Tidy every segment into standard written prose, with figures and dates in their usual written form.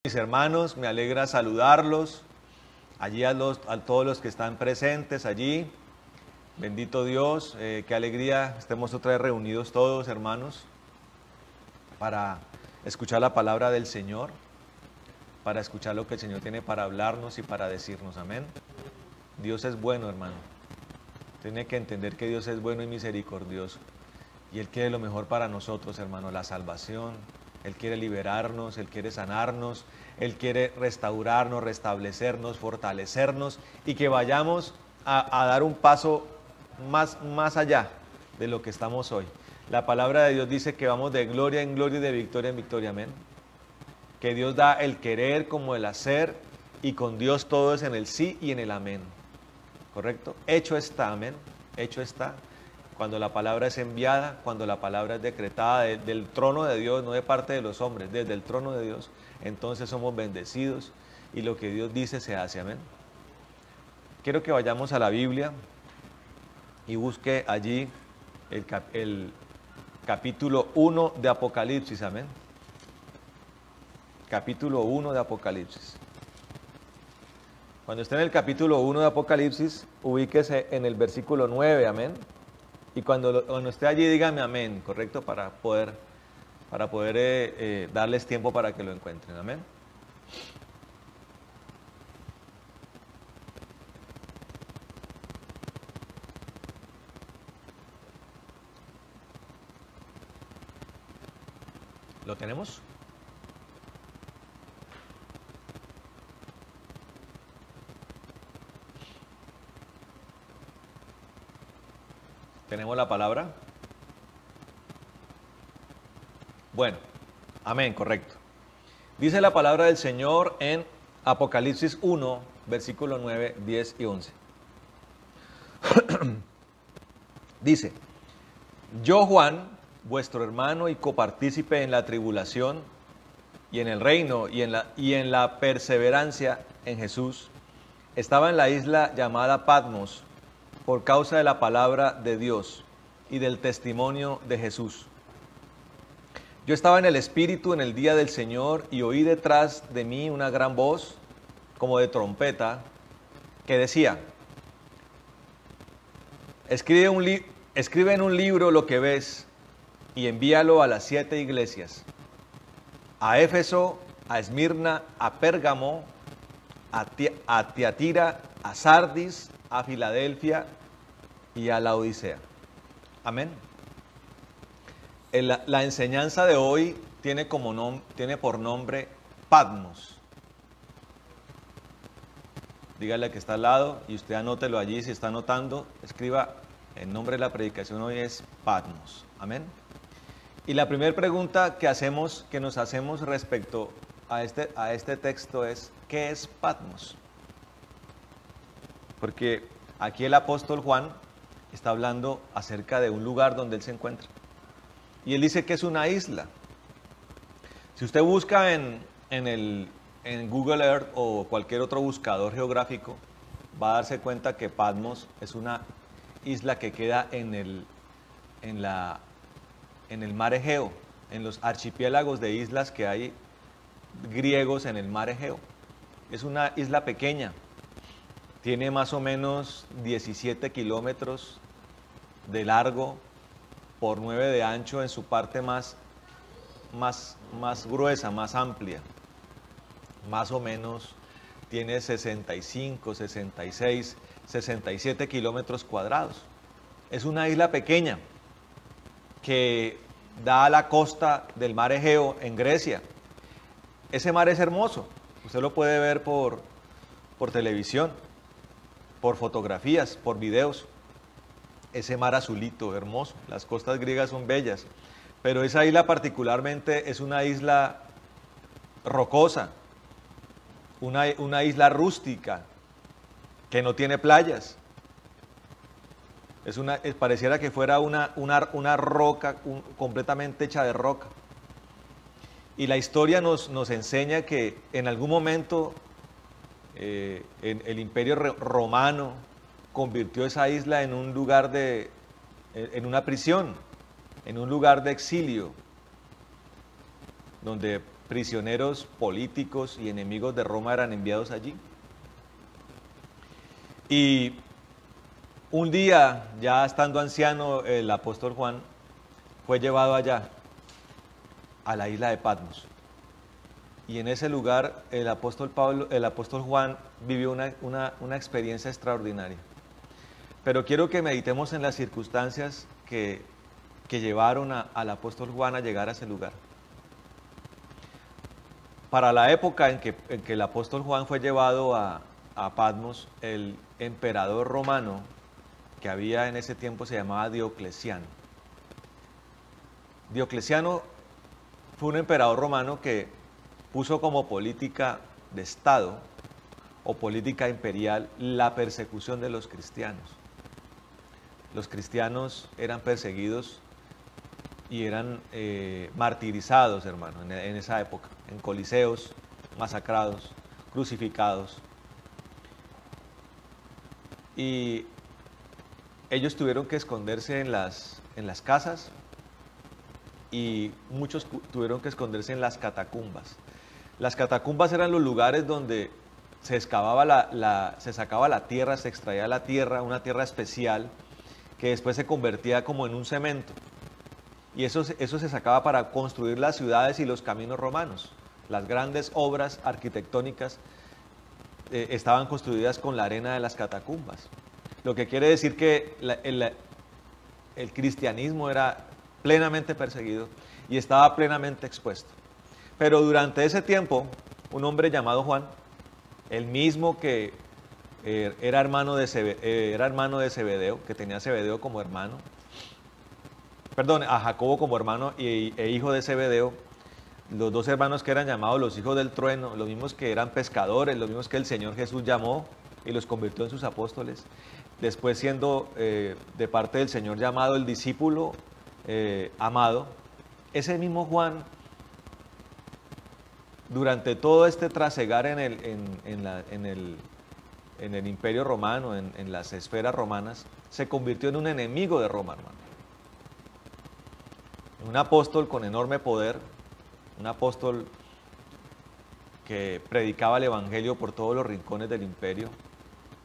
Mis hermanos, me alegra saludarlos, allí a todos los que están presentes allí. Bendito Dios, qué alegría estemos otra vez reunidos todos, hermanos, para escuchar la palabra del Señor, para escuchar lo que el Señor tiene para hablarnos y para decirnos, amén. Dios es bueno, hermano. Tiene que entender que Dios es bueno y misericordioso, y Él quiere lo mejor para nosotros, hermano, la salvación. Él quiere liberarnos, Él quiere sanarnos, Él quiere restaurarnos, restablecernos, fortalecernos y que vayamos a dar un paso más allá de lo que estamos hoy. La palabra de Dios dice que vamos de gloria en gloria y de victoria en victoria, amén. Que Dios da el querer como el hacer y con Dios todo es en el sí y en el amén. ¿Correcto? Hecho está, amén. Hecho está. Cuando la palabra es enviada, cuando la palabra es decretada del trono de Dios, no de parte de los hombres, desde el trono de Dios, entonces somos bendecidos y lo que Dios dice se hace, amén. Quiero que vayamos a la Biblia y busque allí el capítulo 1 de Apocalipsis, amén. Capítulo 1 de Apocalipsis. Cuando esté en el capítulo 1 de Apocalipsis, ubíquese en el versículo 9, amén. Y cuando esté allí, dígame amén, ¿correcto? Para poder darles tiempo para que lo encuentren, amén. ¿Lo tenemos? ¿Tenemos la palabra? Bueno, amén, correcto. Dice la palabra del Señor en Apocalipsis 1, versículo 9, 10 y 11. Dice, yo Juan, vuestro hermano y copartícipe en la tribulación y en el reino y en la perseverancia en Jesús, estaba en la isla llamada Patmos, por causa de la palabra de Dios y del testimonio de Jesús. Yo estaba en el Espíritu en el día del Señor y oí detrás de mí una gran voz, como de trompeta, que decía, escribe en un libro lo que ves y envíalo a las 7 iglesias, a Éfeso, a Esmirna, a Pérgamo, a Tiatira, a Sardis, a Filadelfia y a la Odisea. Amén. La enseñanza de hoy tiene por nombre Patmos. Dígale que está al lado y usted anótelo allí. Si está anotando, escriba el nombre de la predicación hoy es Patmos. Amén. Y la primera pregunta que nos hacemos respecto a este texto es, ¿qué es Patmos? Porque aquí el apóstol Juan está hablando acerca de un lugar donde él se encuentra. Y él dice que es una isla. Si usted busca en Google Earth o cualquier otro buscador geográfico, va a darse cuenta que Patmos es una isla que queda en el mar Egeo, en los archipiélagos de islas que hay griegos en el mar Egeo. Es una isla pequeña. Tiene más o menos 17 kilómetros de largo por 9 de ancho en su parte más gruesa, más amplia. Más o menos tiene 65, 66, 67 kilómetros cuadrados. Es una isla pequeña que da a la costa del mar Egeo en Grecia. Ese mar es hermoso. Usted lo puede ver por televisión, por fotografías, por videos. Ese mar azulito, hermoso. Las costas griegas son bellas. Pero esa isla particularmente es una isla rocosa, una isla rústica, que no tiene playas. Pareciera que fuera una roca completamente hecha de roca. Y la historia nos enseña que en algún momento el Imperio Romano convirtió esa isla en un lugar en una prisión, en un lugar de exilio, donde prisioneros políticos y enemigos de Roma eran enviados allí. Y un día, ya estando anciano, el apóstol Juan fue llevado allá, a la isla de Patmos. Y en ese lugar el apóstol Juan vivió una experiencia extraordinaria. Pero quiero que meditemos en las circunstancias que llevaron al apóstol Juan a llegar a ese lugar. Para la época en que el apóstol Juan fue llevado a Patmos, el emperador romano que había en ese tiempo se llamaba Diocleciano. Diocleciano fue un emperador romano que puso como política de Estado o política imperial la persecución de los cristianos. Los cristianos eran perseguidos y eran martirizados, hermano, en esa época, en coliseos, masacrados, crucificados. Y ellos tuvieron que esconderse en las casas y muchos tuvieron que esconderse en las catacumbas. Las catacumbas eran los lugares donde se excavaba se sacaba la tierra, se extraía la tierra, una tierra especial que después se convertía como en un cemento. Y eso se sacaba para construir las ciudades y los caminos romanos. Las grandes obras arquitectónicas estaban construidas con la arena de las catacumbas. Lo que quiere decir que el cristianismo era plenamente perseguido y estaba plenamente expuesto. Pero durante ese tiempo, un hombre llamado Juan, el mismo que era hermano de Zebedeo, que tenía a Zebedeo como hermano, a Jacobo como hermano e hijo de Zebedeo, los dos hermanos que eran llamados los hijos del trueno, los mismos que eran pescadores, los mismos que el Señor Jesús llamó y los convirtió en sus apóstoles, después siendo de parte del Señor llamado el discípulo amado, ese mismo Juan, durante todo este trasegar en el imperio romano, en las esferas romanas, se convirtió en un enemigo de Roma, hermano. Un apóstol con enorme poder, un apóstol que predicaba el evangelio por todos los rincones del imperio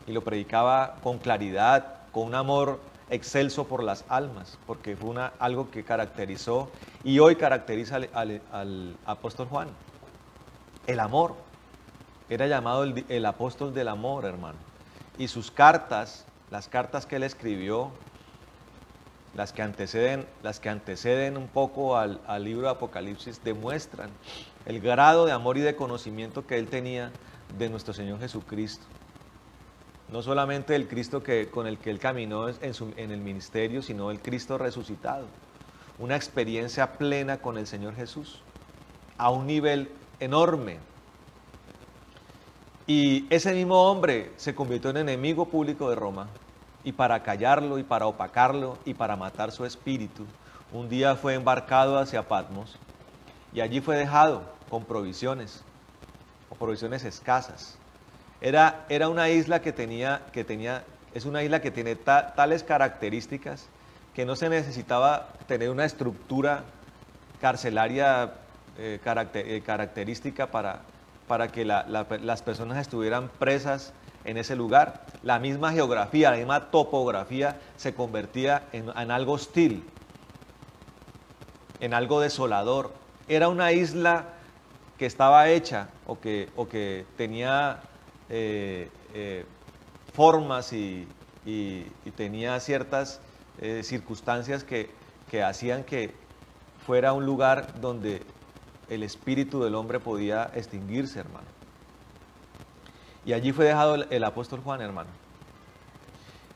y lo predicaba con claridad, con un amor excelso por las almas, porque fue algo que caracterizó y hoy caracteriza al apóstol Juan. El amor. Era llamado el apóstol del amor, hermano. Y sus cartas, las cartas que él escribió, las que anteceden un poco al libro de Apocalipsis, demuestran el grado de amor y de conocimiento que él tenía de nuestro Señor Jesucristo. No solamente el Cristo con el que él caminó en el ministerio, sino el Cristo resucitado. Una experiencia plena con el Señor Jesús, a un nivel enorme. Y ese mismo hombre se convirtió en enemigo público de Roma, y para callarlo, y para opacarlo, y para matar su espíritu, un día fue embarcado hacia Patmos, y allí fue dejado con provisiones, o provisiones escasas. Era una isla es una isla que tiene tales características que no se necesitaba tener una estructura carcelaria característica para que las personas estuvieran presas en ese lugar. La misma geografía, la misma topografía se convertía en algo hostil, en algo desolador. Era una isla que estaba hecha o que tenía formas y tenía ciertas circunstancias que hacían que fuera un lugar donde el espíritu del hombre podía extinguirse, hermano. Y allí fue dejado el apóstol Juan, hermano.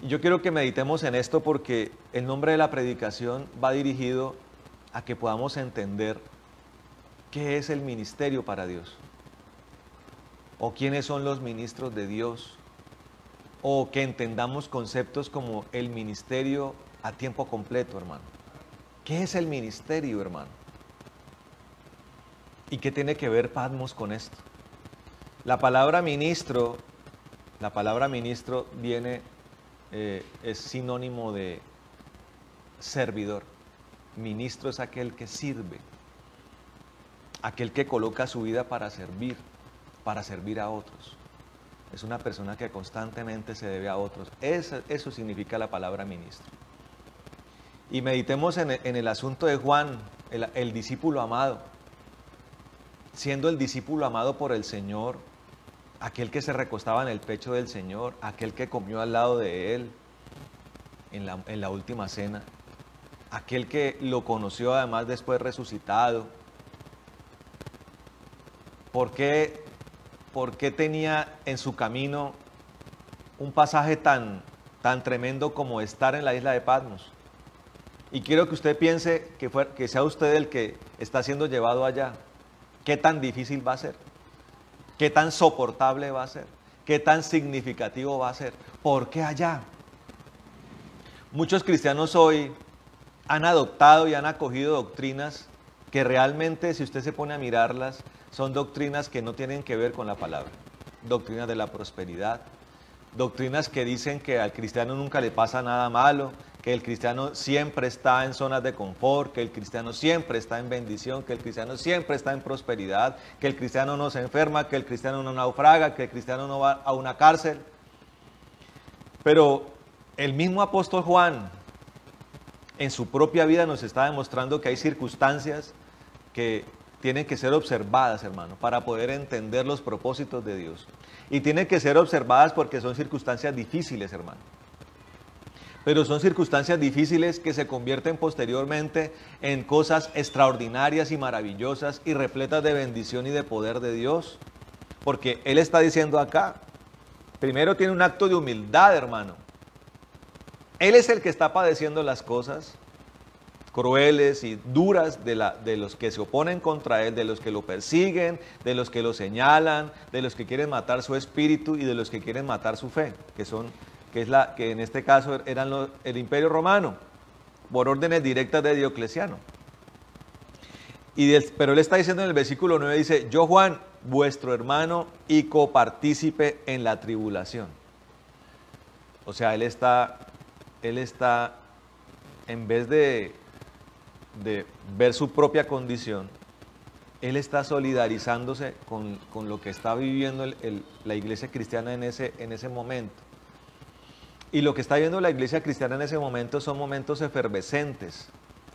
Y yo quiero que meditemos en esto porque el nombre de la predicación va dirigido a que podamos entender qué es el ministerio para Dios, o quiénes son los ministros de Dios, o que entendamos conceptos como el ministerio a tiempo completo, hermano. ¿Qué es el ministerio, hermano? ¿Y qué tiene que ver Patmos con esto? La palabra ministro viene, es sinónimo de servidor. Ministro es aquel que sirve. aquel que coloca su vida para servir a otros. Es una persona que constantemente se debe a otros. Eso significa la palabra ministro. Y meditemos en el asunto de Juan, el discípulo amado. Siendo el discípulo amado por el Señor, aquel que se recostaba en el pecho del Señor, aquel que comió al lado de Él en la última cena, aquel que lo conoció además después resucitado. ¿Por qué tenía en su camino un pasaje tan tremendo como estar en la isla de Patmos? Y quiero que usted piense que sea usted el que está siendo llevado allá. ¿Qué tan difícil va a ser? ¿Qué tan soportable va a ser? ¿Qué tan significativo va a ser? ¿Por qué allá? Muchos cristianos hoy han adoptado y han acogido doctrinas que realmente, si usted se pone a mirarlas, son doctrinas que no tienen que ver con la palabra. Doctrinas de la prosperidad, doctrinas que dicen que al cristiano nunca le pasa nada malo, que el cristiano siempre está en zonas de confort, que el cristiano siempre está en bendición, que el cristiano siempre está en prosperidad, que el cristiano no se enferma, que el cristiano no naufraga, que el cristiano no va a una cárcel. Pero el mismo apóstol Juan, en su propia vida nos está demostrando que hay circunstancias que tienen que ser observadas, hermano, para poder entender los propósitos de Dios. Y tienen que ser observadas porque son circunstancias difíciles, hermano. Pero son circunstancias difíciles que se convierten posteriormente en cosas extraordinarias y maravillosas y repletas de bendición y de poder de Dios. Porque Él está diciendo acá, primero tiene un acto de humildad, hermano. Él es el que está padeciendo las cosas crueles y duras de los que se oponen contra Él, de los que lo persiguen, de los que lo señalan, de los que quieren matar su espíritu y de los que quieren matar su fe, que en este caso eran el Imperio Romano, por órdenes directas de Diocleciano. Pero Él está diciendo en el versículo 9, dice, yo Juan, vuestro hermano y copartícipe en la tribulación. O sea, Él está en vez de ver su propia condición, Él está solidarizándose con lo que está viviendo la iglesia cristiana en ese momento. Y lo que está viviendo la iglesia cristiana en ese momento son momentos efervescentes,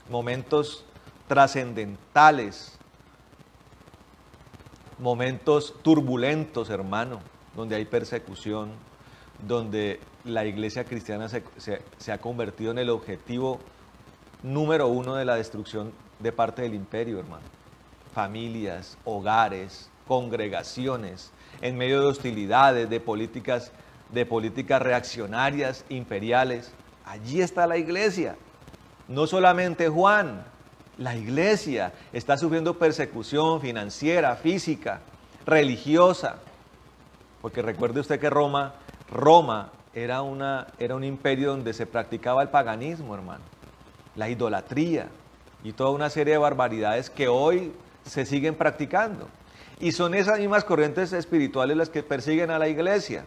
momentos trascendentales, momentos turbulentos, hermano, donde hay persecución, donde la iglesia cristiana se ha convertido en el objetivo número uno de la destrucción de parte del imperio, hermano. Familias, hogares, congregaciones, en medio de hostilidades, de políticas reaccionarias, imperiales. Allí está la iglesia. No solamente Juan, la iglesia está sufriendo persecución financiera, física, religiosa. Porque recuerde usted que Roma era un imperio donde se practicaba el paganismo, hermano. La idolatría y toda una serie de barbaridades que hoy se siguen practicando. Y son esas mismas corrientes espirituales las que persiguen a la iglesia.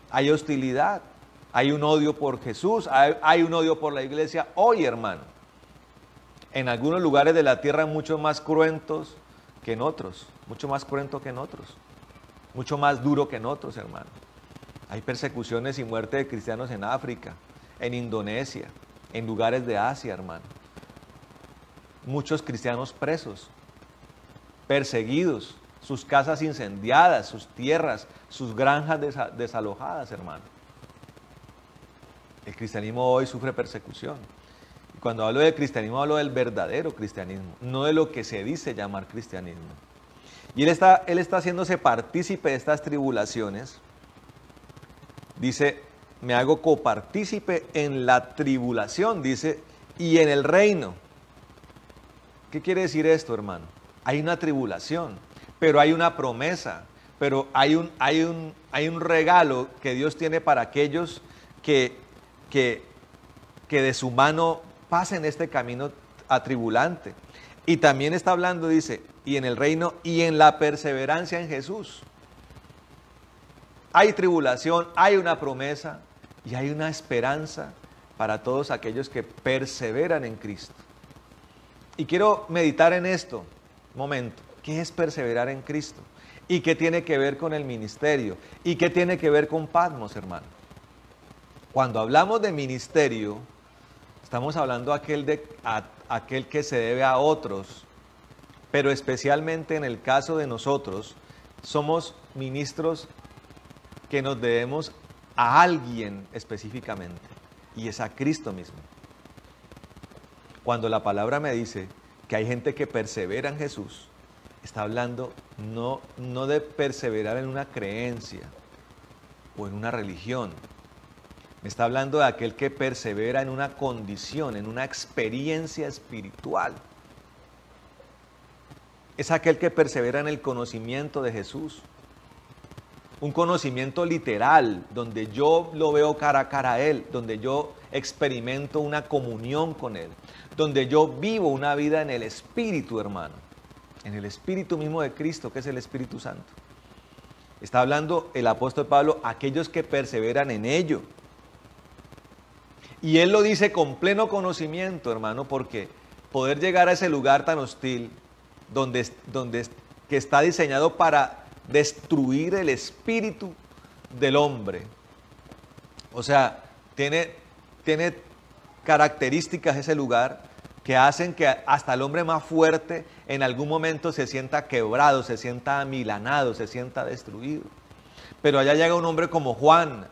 Hay hostilidad, hay un odio por Jesús, hay un odio por la iglesia hoy, hermano. En algunos lugares de la tierra mucho más cruentos que en otros, mucho más cruento que en otros, mucho más duro que en otros, hermano. Hay persecuciones y muerte de cristianos en África, en Indonesia, en lugares de Asia, hermano. Muchos cristianos presos, perseguidos, sus casas incendiadas, sus tierras, sus granjas desalojadas, hermano. El cristianismo hoy sufre persecución. Y cuando hablo de cristianismo, hablo del verdadero cristianismo, no de lo que se dice llamar cristianismo. Y él está haciéndose partícipe de estas tribulaciones. Dice, me hago copartícipe en la tribulación, dice, y en el reino. ¿Qué quiere decir esto, hermano? Hay una tribulación, pero hay una promesa, pero hay un regalo que Dios tiene para aquellos que de su mano pasen este camino atribulante. Y también está hablando, dice, y en el reino y en la perseverancia en Jesús. Hay tribulación, hay una promesa y hay una esperanza para todos aquellos que perseveran en Cristo. Y quiero meditar en esto, un momento. ¿Qué es perseverar en Cristo? ¿Y qué tiene que ver con el ministerio? ¿Y qué tiene que ver con Patmos, hermano? Cuando hablamos de ministerio, estamos hablando aquel que se debe a otros, pero especialmente en el caso de nosotros, somos ministros que nos debemos a alguien específicamente, y es a Cristo mismo. Cuando la palabra me dice que hay gente que persevera en Jesús, está hablando no de perseverar en una creencia o en una religión. Me está hablando de aquel que persevera en una condición, en una experiencia espiritual. Es aquel que persevera en el conocimiento de Jesús. Un conocimiento literal, donde yo lo veo cara a cara a Él, donde yo experimento una comunión con Él, donde yo vivo una vida en el Espíritu, hermano, en el Espíritu mismo de Cristo, que es el Espíritu Santo. Está hablando el apóstol Pablo, aquellos que perseveran en ello. Y él lo dice con pleno conocimiento, hermano, porque poder llegar a ese lugar tan hostil, que está diseñado para destruir el espíritu del hombre. O sea, tiene características ese lugar que hacen que hasta el hombre más fuerte en algún momento se sienta quebrado, se sienta amilanado, se sienta destruido. Pero allá llega un hombre como Juan,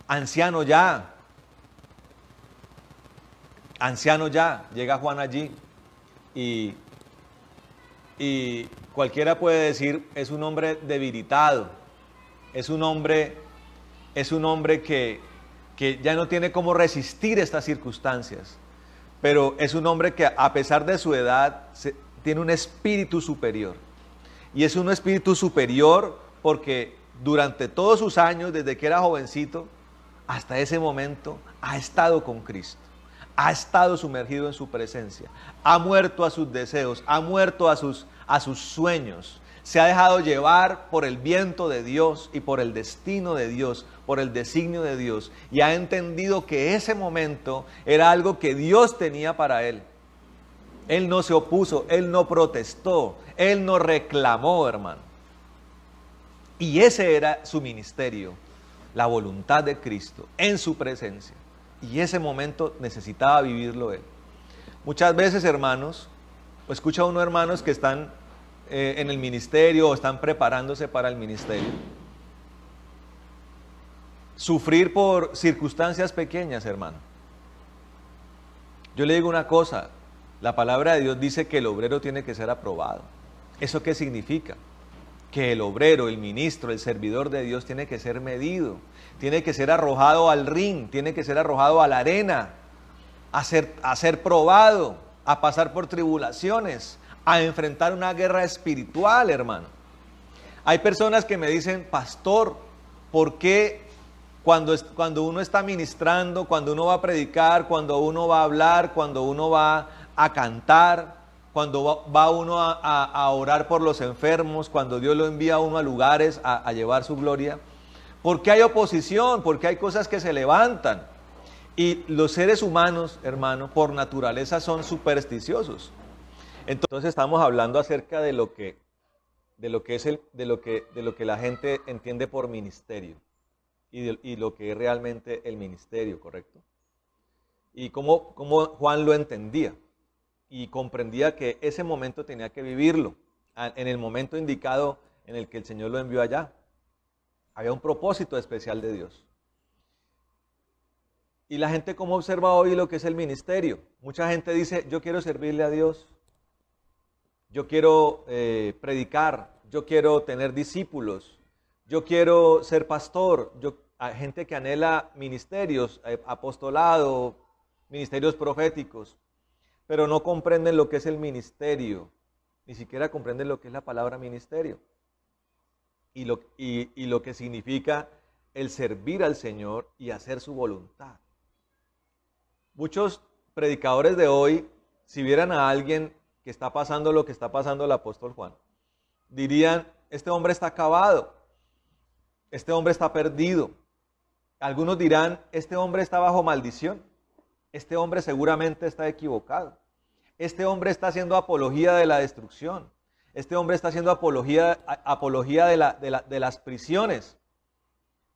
anciano ya, llega Juan allí y cualquiera puede decir, es un hombre debilitado, es un hombre que ya no tiene cómo resistir estas circunstancias, pero es un hombre que a pesar de su edad tiene un espíritu superior. Y es un espíritu superior porque durante todos sus años, desde que era jovencito, hasta ese momento, ha estado con Cristo. Ha estado sumergido en su presencia, ha muerto a sus deseos, ha muerto a sus sueños, se ha dejado llevar por el viento de Dios y por el destino de Dios, por el designio de Dios, y ha entendido que ese momento era algo que Dios tenía para él. Él no se opuso, él no protestó, él no reclamó, hermano. Y ese era su ministerio, la voluntad de Cristo en su presencia. Y ese momento necesitaba vivirlo él. Muchas veces, hermanos, escucha uno hermanos que están en el ministerio o están preparándose para el ministerio. Sufrir por circunstancias pequeñas, hermano. Yo le digo una cosa, la palabra de Dios dice que el obrero tiene que ser aprobado. ¿Eso qué significa? Que el obrero, el ministro, el servidor de Dios tiene que ser medido, tiene que ser arrojado al ring, tiene que ser arrojado a la arena, a ser probado, a pasar por tribulaciones, a enfrentar una guerra espiritual, hermano. Hay personas que me dicen, pastor, ¿por qué cuando uno está ministrando, cuando uno va a predicar, cuando uno va a hablar, cuando uno va a cantar, cuando va uno a orar por los enfermos, cuando Dios lo envía a uno a lugares a llevar su gloria? ¿Por qué hay oposición? ¿Por qué hay cosas que se levantan? Y los seres humanos, hermano, por naturaleza son supersticiosos. Entonces estamos hablando acerca de lo que la gente entiende por ministerio y lo que es realmente el ministerio, ¿correcto? Y cómo Juan lo entendía. Y comprendía que ese momento tenía que vivirlo, en el momento indicado en el que el Señor lo envió allá. Había un propósito especial de Dios. Y la gente, ¿cómo observa hoy lo que es el ministerio? Mucha gente dice, yo quiero servirle a Dios, yo quiero predicar, yo quiero tener discípulos, yo quiero ser pastor. Hay gente que anhela ministerios, apostolado, ministerios proféticos, pero no comprenden lo que es el ministerio, ni siquiera comprenden lo que es la palabra ministerio y lo que significa el servir al Señor y hacer su voluntad. Muchos predicadores de hoy, si vieran a alguien que está pasando lo que está pasando el apóstol Juan, dirían, este hombre está acabado, este hombre está perdido. Algunos dirán, este hombre está bajo maldición. Este hombre seguramente está equivocado. Este hombre está haciendo apología de la destrucción. Este hombre está haciendo apología de las prisiones.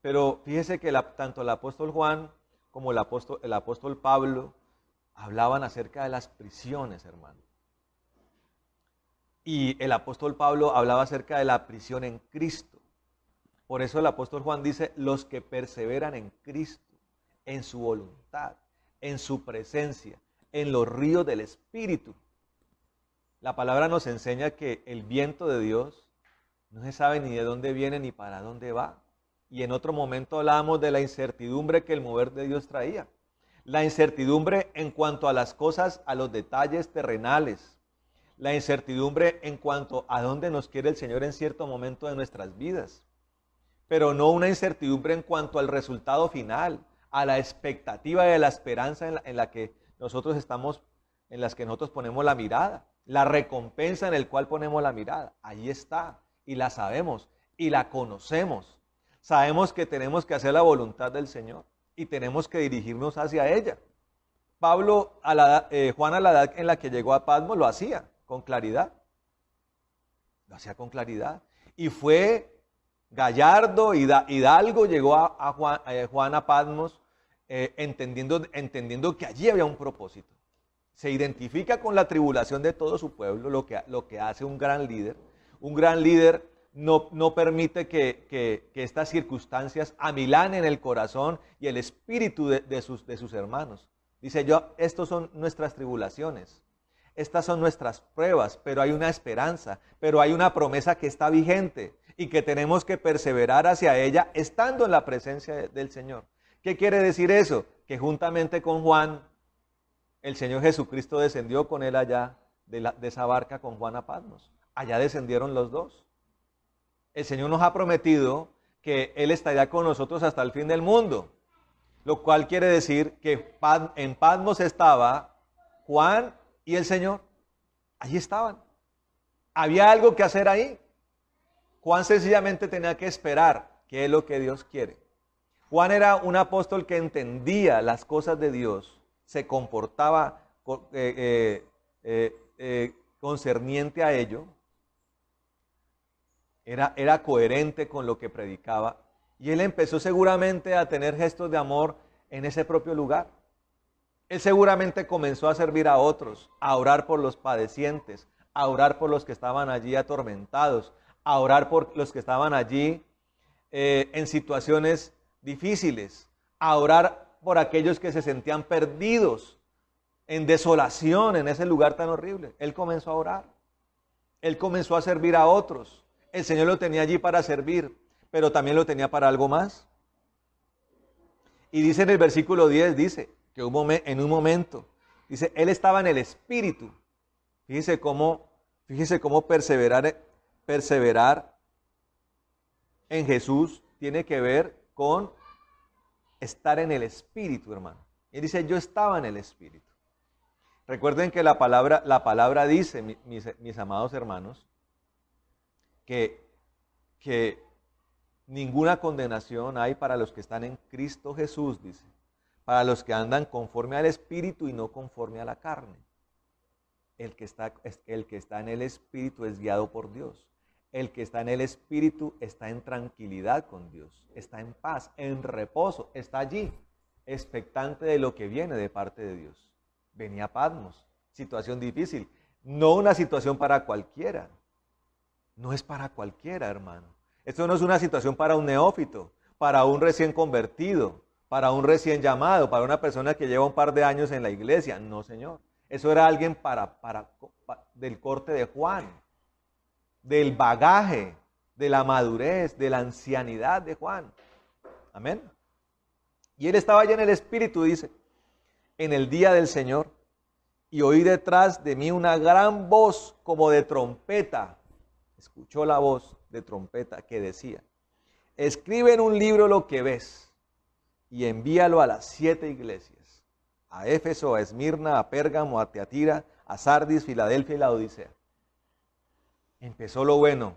Pero fíjese que tanto el apóstol Juan como el apóstol Pablo hablaban acerca de las prisiones, hermano. Y el apóstol Pablo hablaba acerca de la prisión en Cristo. Por eso el apóstol Juan dice, los que perseveran en Cristo, en su voluntad, en su presencia, en los ríos del Espíritu. La palabra nos enseña que el viento de Dios no se sabe ni de dónde viene ni para dónde va. Y en otro momento hablábamos de la incertidumbre que el mover de Dios traía. La incertidumbre en cuanto a las cosas, a los detalles terrenales. La incertidumbre en cuanto a dónde nos quiere el Señor en cierto momento de nuestras vidas. Pero no una incertidumbre en cuanto al resultado final, a la expectativa de la esperanza en las que nosotros ponemos la mirada. La recompensa en el cual ponemos la mirada, ahí está, y la sabemos, y la conocemos. Sabemos que tenemos que hacer la voluntad del Señor, y tenemos que dirigirnos hacia ella. Juan a la edad en la que llegó a Patmos lo hacía con claridad. Lo hacía con claridad. Y fue gallardo, hidalgo, llegó a Juan a Patmos, entendiendo que allí había un propósito. Se identifica con la tribulación de todo su pueblo, lo que hace un gran líder. Un gran líder no permite que estas circunstancias amilanen el corazón y el espíritu de sus hermanos. Dice, estos son nuestras tribulaciones, estas son nuestras pruebas, pero hay una esperanza, pero hay una promesa que está vigente y que tenemos que perseverar hacia ella estando en la presencia del Señor. ¿Qué quiere decir eso? Que juntamente con Juan, el Señor Jesucristo descendió con él allá de esa barca con Juan a Patmos. Allá descendieron los dos. El Señor nos ha prometido que Él estaría con nosotros hasta el fin del mundo. Lo cual quiere decir que en Patmos estaba Juan y el Señor. Allí estaban. Había algo que hacer ahí. Juan sencillamente tenía que esperar, que es lo que Dios quiere. Juan era un apóstol que entendía las cosas de Dios, se comportaba concerniente a ello, era coherente con lo que predicaba, y él empezó seguramente a tener gestos de amor en ese propio lugar. Él seguramente comenzó a servir a otros, a orar por los padecientes, a orar por los que estaban allí atormentados, a orar por los que estaban allí en situaciones difíciles, a orar por aquellos que se sentían perdidos, en desolación, en ese lugar tan horrible. Él comenzó a orar, él comenzó a servir a otros. El Señor lo tenía allí para servir, pero también lo tenía para algo más. Y dice en el versículo 10, dice que en un momento, dice, él estaba en el Espíritu. Fíjese cómo perseverar en Jesús tiene que ver con estar en el Espíritu, hermano. Y dice, yo estaba en el Espíritu. Recuerden que la palabra dice, mis amados hermanos, que ninguna condenación hay para los que están en Cristo Jesús, dice, para los que andan conforme al Espíritu y no conforme a la carne. El que está en el Espíritu es guiado por Dios. El que está en el Espíritu está en tranquilidad con Dios, está en paz, en reposo, está allí, expectante de lo que viene de parte de Dios. Venía a Patmos, situación difícil, no una situación para cualquiera. No es para cualquiera, hermano. Esto no es una situación para un neófito, para un recién convertido, para un recién llamado, para una persona que lleva un par de años en la iglesia. No, Señor. Eso era alguien del corte de Juan, del bagaje, de la madurez, de la ancianidad de Juan. Amén. Y él estaba allá en el Espíritu, dice, en el día del Señor, y oí detrás de mí una gran voz como de trompeta. Escuchó la voz de trompeta que decía, escribe en un libro lo que ves y envíalo a las 7 iglesias, a Éfeso, a Esmirna, a Pérgamo, a Teatira, a Sardis, Filadelfia y la Odisea. Empezó lo bueno.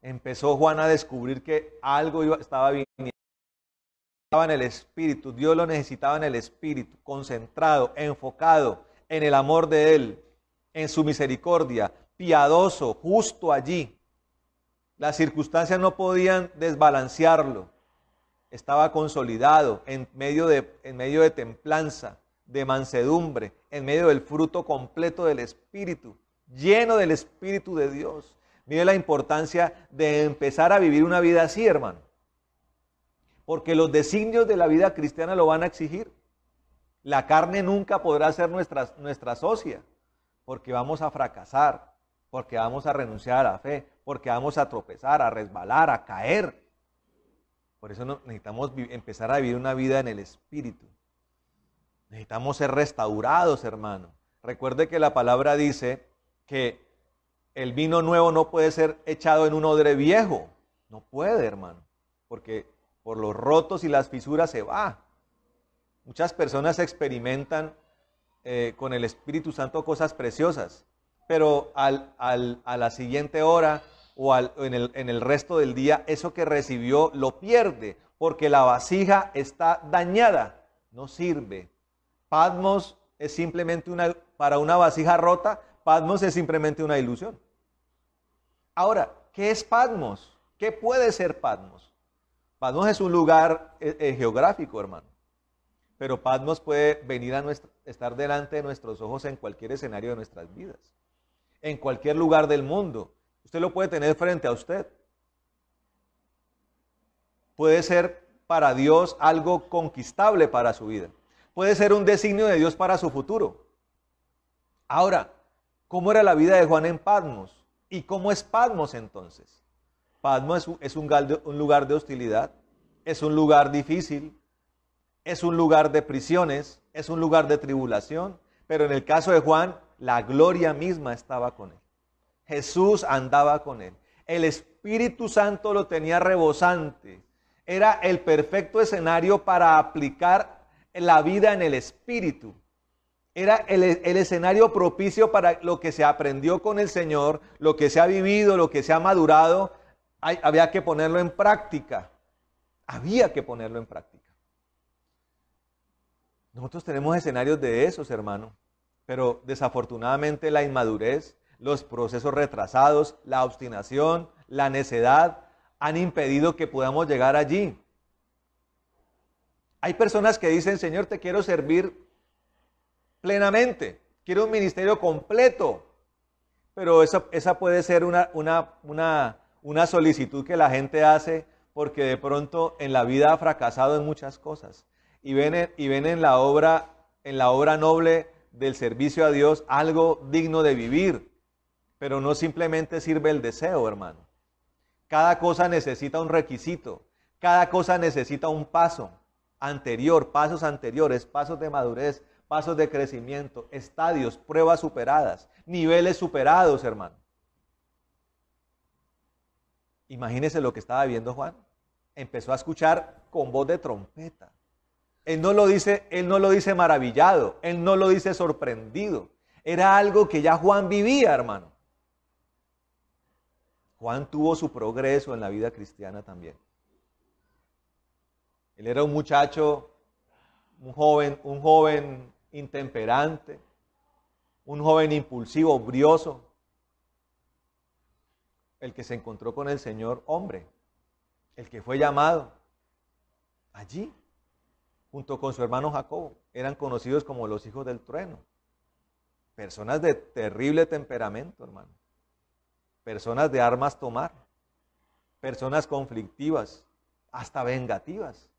Empezó Juan a descubrir que algo estaba viniendo. Estaba en el Espíritu, Dios lo necesitaba en el Espíritu, concentrado, enfocado en el amor de Él, en su misericordia, piadoso, justo allí. Las circunstancias no podían desbalancearlo. Estaba consolidado en medio de templanza, de mansedumbre, en medio del fruto completo del Espíritu, lleno del Espíritu de Dios. Mire la importancia de empezar a vivir una vida así, hermano. Porque los designios de la vida cristiana lo van a exigir. La carne nunca podrá ser nuestra socia, porque vamos a fracasar, porque vamos a renunciar a la fe, porque vamos a tropezar, a resbalar, a caer. Por eso necesitamos empezar a vivir una vida en el Espíritu. Necesitamos ser restaurados, hermano. Recuerde que la palabra dice que el vino nuevo no puede ser echado en un odre viejo. No puede, hermano, porque por los rotos y las fisuras se va. Muchas personas experimentan con el Espíritu Santo cosas preciosas, pero a la siguiente hora o en el resto del día, eso que recibió lo pierde, porque la vasija está dañada, no sirve. Patmos es simplemente para una vasija rota, Patmos es simplemente una ilusión. Ahora, ¿qué es Patmos? ¿Qué puede ser Patmos? Patmos es un lugar geográfico, hermano. Pero Patmos puede venir a estar delante de nuestros ojos en cualquier escenario de nuestras vidas. En cualquier lugar del mundo. Usted lo puede tener frente a usted. Puede ser para Dios algo conquistable para su vida. Puede ser un designio de Dios para su futuro. Ahora, ¿cómo era la vida de Juan en Patmos? ¿Y cómo es Patmos entonces? Patmos es un lugar de hostilidad, es un lugar difícil, es un lugar de prisiones, es un lugar de tribulación, pero en el caso de Juan, la gloria misma estaba con él. Jesús andaba con él. El Espíritu Santo lo tenía rebosante. Era el perfecto escenario para aplicar la vida en el Espíritu. Era el escenario propicio para lo que se aprendió con el Señor, lo que se ha vivido, lo que se ha madurado. Había que ponerlo en práctica. Había que ponerlo en práctica. Nosotros tenemos escenarios de esos, hermano, pero desafortunadamente la inmadurez, los procesos retrasados, la obstinación, la necedad han impedido que podamos llegar allí. Hay personas que dicen, Señor, te quiero servir plenamente, quiero un ministerio completo, pero esa puede ser una solicitud que la gente hace porque de pronto en la vida ha fracasado en muchas cosas y ven en la obra noble del servicio a Dios algo digno de vivir, pero no simplemente sirve el deseo, hermano. Cada cosa necesita un requisito, cada cosa necesita un paso anterior, pasos anteriores, pasos de madurez, pasos de crecimiento, estadios, pruebas superadas, niveles superados, hermano. Imagínese lo que estaba viendo Juan. Empezó a escuchar con voz de trompeta. Él no lo dice maravillado, él no lo dice sorprendido. Era algo que ya Juan vivía, hermano. Juan tuvo su progreso en la vida cristiana también. Él era un muchacho, un joven intemperante, un joven impulsivo, brioso, el que se encontró con el Señor hombre, el que fue llamado allí, junto con su hermano Jacobo, eran conocidos como los hijos del trueno, personas de terrible temperamento, hermano, personas de armas tomar, personas conflictivas, hasta vengativas,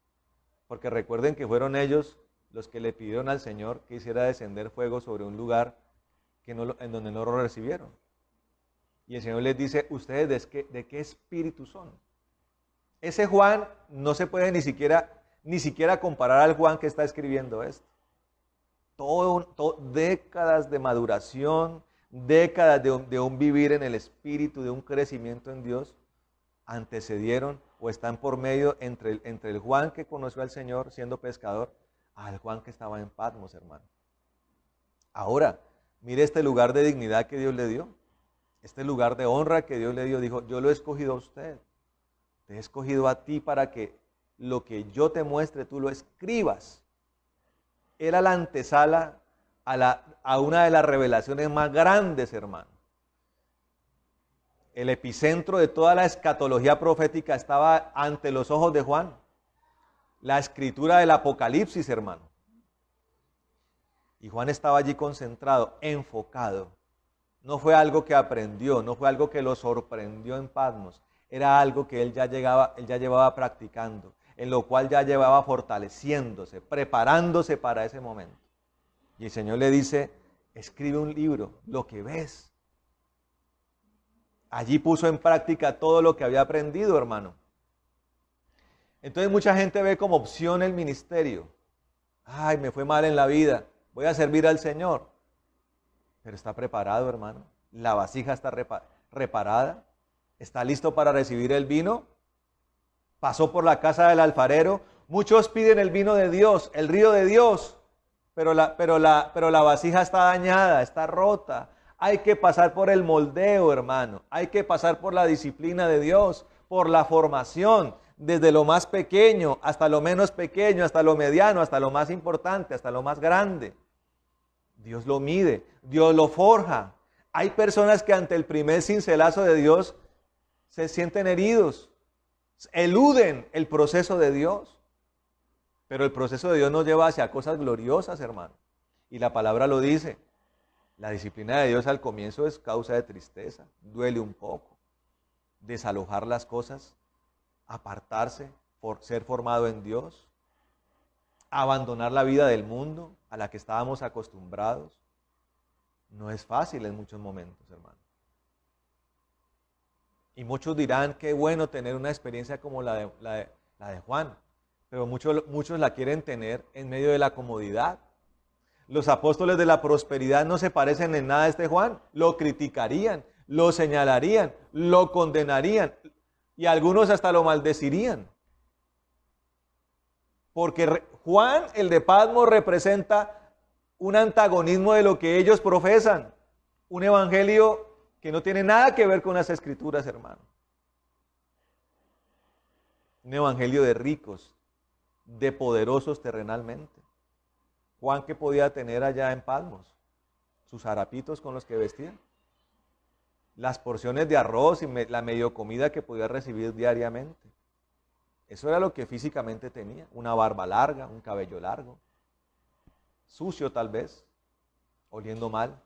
porque recuerden que fueron ellos los que le pidieron al Señor que hiciera descender fuego sobre un lugar en donde no lo recibieron. Y el Señor les dice, ¿ustedes de qué espíritu son? Ese Juan no se puede ni siquiera comparar al Juan que está escribiendo esto. Décadas de maduración, décadas de un vivir en el Espíritu, de un crecimiento en Dios, antecedieron o están por medio entre el Juan que conoció al Señor siendo pescador, al Juan que estaba en Patmos, hermano. Ahora, mire este lugar de dignidad que Dios le dio, este lugar de honra que Dios le dio. Dijo, yo lo he escogido a usted, te he escogido a ti para que lo que yo te muestre tú lo escribas. Era la antesala a una de las revelaciones más grandes, hermano. el epicentro de toda la escatología profética estaba ante los ojos de Juan. La escritura del Apocalipsis, hermano. Y Juan estaba allí concentrado, enfocado. No fue algo que aprendió, no fue algo que lo sorprendió en Patmos. Era algo que él ya llevaba practicando, en lo cual ya llevaba fortaleciéndose, preparándose para ese momento. Y el Señor le dice, escribe un libro, lo que ves. Allí puso en práctica todo lo que había aprendido, hermano. Entonces mucha gente ve como opción el ministerio. Ay, me fue mal en la vida, voy a servir al Señor. Pero está preparado, hermano. La vasija está reparada. ¿Está listo para recibir el vino? Pasó por la casa del alfarero. Muchos piden el vino de Dios, el río de Dios, pero la vasija está dañada, está rota. Hay que pasar por el moldeo, hermano. Hay que pasar por la disciplina de Dios, por la formación, desde lo más pequeño hasta lo menos pequeño, hasta lo mediano, hasta lo más importante, hasta lo más grande. Dios lo mide, Dios lo forja. Hay personas que ante el primer cincelazo de Dios se sienten heridos, eluden el proceso de Dios. Pero el proceso de Dios nos lleva hacia cosas gloriosas, hermano. Y la palabra lo dice. La disciplina de Dios al comienzo es causa de tristeza, duele un poco. Desalojar las cosas, apartarse, por ser formado en Dios, abandonar la vida del mundo a la que estábamos acostumbrados. No es fácil en muchos momentos, hermano. Y muchos dirán, qué bueno tener una experiencia como la de Juan, pero muchos la quieren tener en medio de la comodidad. Los apóstoles de la prosperidad no se parecen en nada a este Juan, lo criticarían, lo señalarían, lo condenarían y algunos hasta lo maldecirían. Porque Juan, el de Patmos, representa un antagonismo de lo que ellos profesan, un evangelio que no tiene nada que ver con las escrituras, hermano. Un evangelio de ricos, de poderosos terrenalmente. Juan, ¿qué podía tener allá en Patmos? Sus harapitos con los que vestían, las porciones de arroz y la medio comida que podía recibir diariamente. Eso era lo que físicamente tenía, una barba larga, un cabello largo, sucio tal vez, oliendo mal.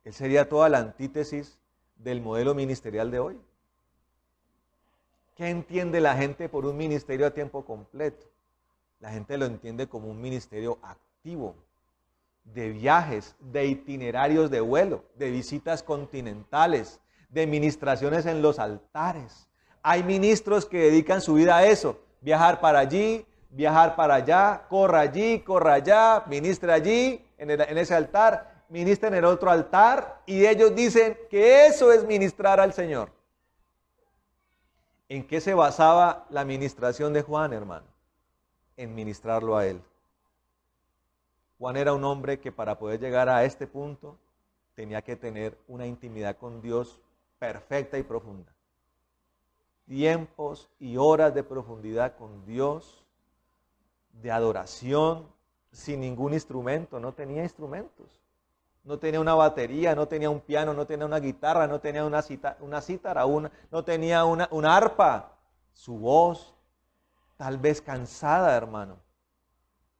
Él sería toda la antítesis del modelo ministerial de hoy. ¿Qué entiende la gente por un ministerio a tiempo completo? La gente lo entiende como un ministerio activo, de viajes, de itinerarios de vuelo, de visitas continentales, de ministraciones en los altares. Hay ministros que dedican su vida a eso, viajar para allí, viajar para allá, corra allá, ministra allí, en ese altar, ministra en el otro altar, y ellos dicen que eso es ministrar al Señor. ¿En qué se basaba la ministración de Juan, hermano? En ministrarlo a él. Juan era un hombre que para poder llegar a este punto tenía que tener una intimidad con Dios perfecta y profunda. Tiempos y horas de profundidad con Dios, de adoración, sin ningún instrumento, no tenía instrumentos. No tenía una batería, no tenía un piano, no tenía una guitarra, no tenía una cítara, no tenía una arpa. Su voz, tal vez cansada, hermano,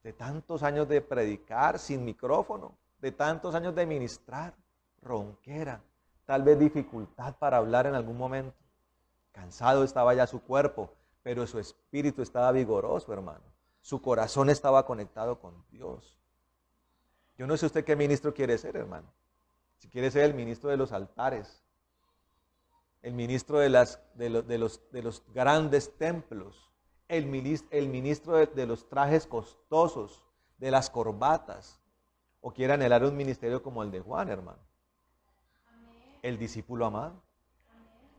de tantos años de predicar sin micrófono, de tantos años de ministrar, ronquera, tal vez dificultad para hablar en algún momento. Cansado estaba ya su cuerpo, pero su espíritu estaba vigoroso, hermano. Su corazón estaba conectado con Dios. Yo no sé usted qué ministro quiere ser, hermano. Si quiere ser el ministro de los altares, el ministro de los grandes templos, el ministro de los trajes costosos, de las corbatas, o quiere anhelar un ministerio como el de Juan, hermano. El discípulo amado.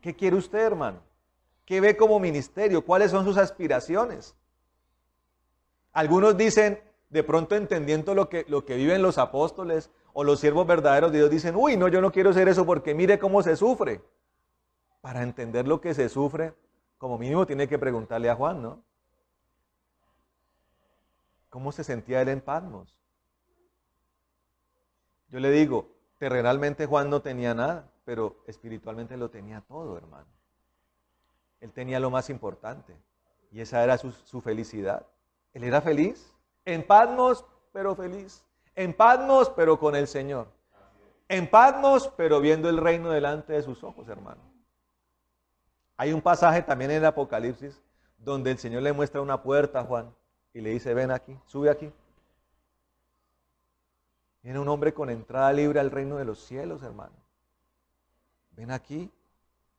¿Qué quiere usted, hermano? ¿Qué ve como ministerio? ¿Cuáles son sus aspiraciones? Algunos dicen, de pronto entendiendo lo que viven los apóstoles o los siervos verdaderos de Dios, dicen, uy, no, yo no quiero ser eso porque mire cómo se sufre. Para entender lo que se sufre, como mínimo tiene que preguntarle a Juan, ¿no? ¿Cómo se sentía él en Patmos? Yo le digo, terrenalmente Juan no tenía nada, pero espiritualmente lo tenía todo, hermano. Él tenía lo más importante, y esa era su felicidad. Él era feliz, en Patmos, pero feliz. En Patmos, pero con el Señor. En Patmos, pero viendo el reino delante de sus ojos, hermano. Hay un pasaje también en el Apocalipsis donde el Señor le muestra una puerta a Juan y le dice, ven aquí, sube aquí. Viene un hombre con entrada libre al reino de los cielos, hermano. Ven aquí.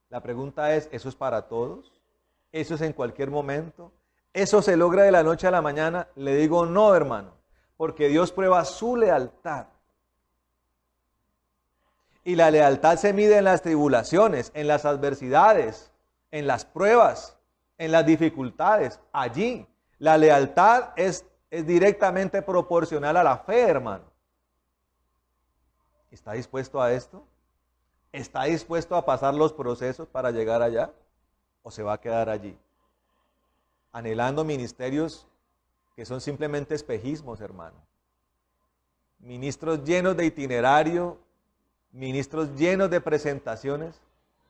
La pregunta es, ¿eso es para todos? ¿Eso es en cualquier momento? ¿Eso se logra de la noche a la mañana? Le digo no, hermano, porque Dios prueba su lealtad. Y la lealtad se mide en las tribulaciones, en las adversidades, en las pruebas, en las dificultades. Allí, la lealtad es directamente proporcional a la fe, hermano. ¿Está dispuesto a esto? ¿Está dispuesto a pasar los procesos para llegar allá? ¿O se va a quedar allí? Anhelando ministerios que son simplemente espejismos, hermano. Ministros llenos de itinerario, ministros llenos de presentaciones,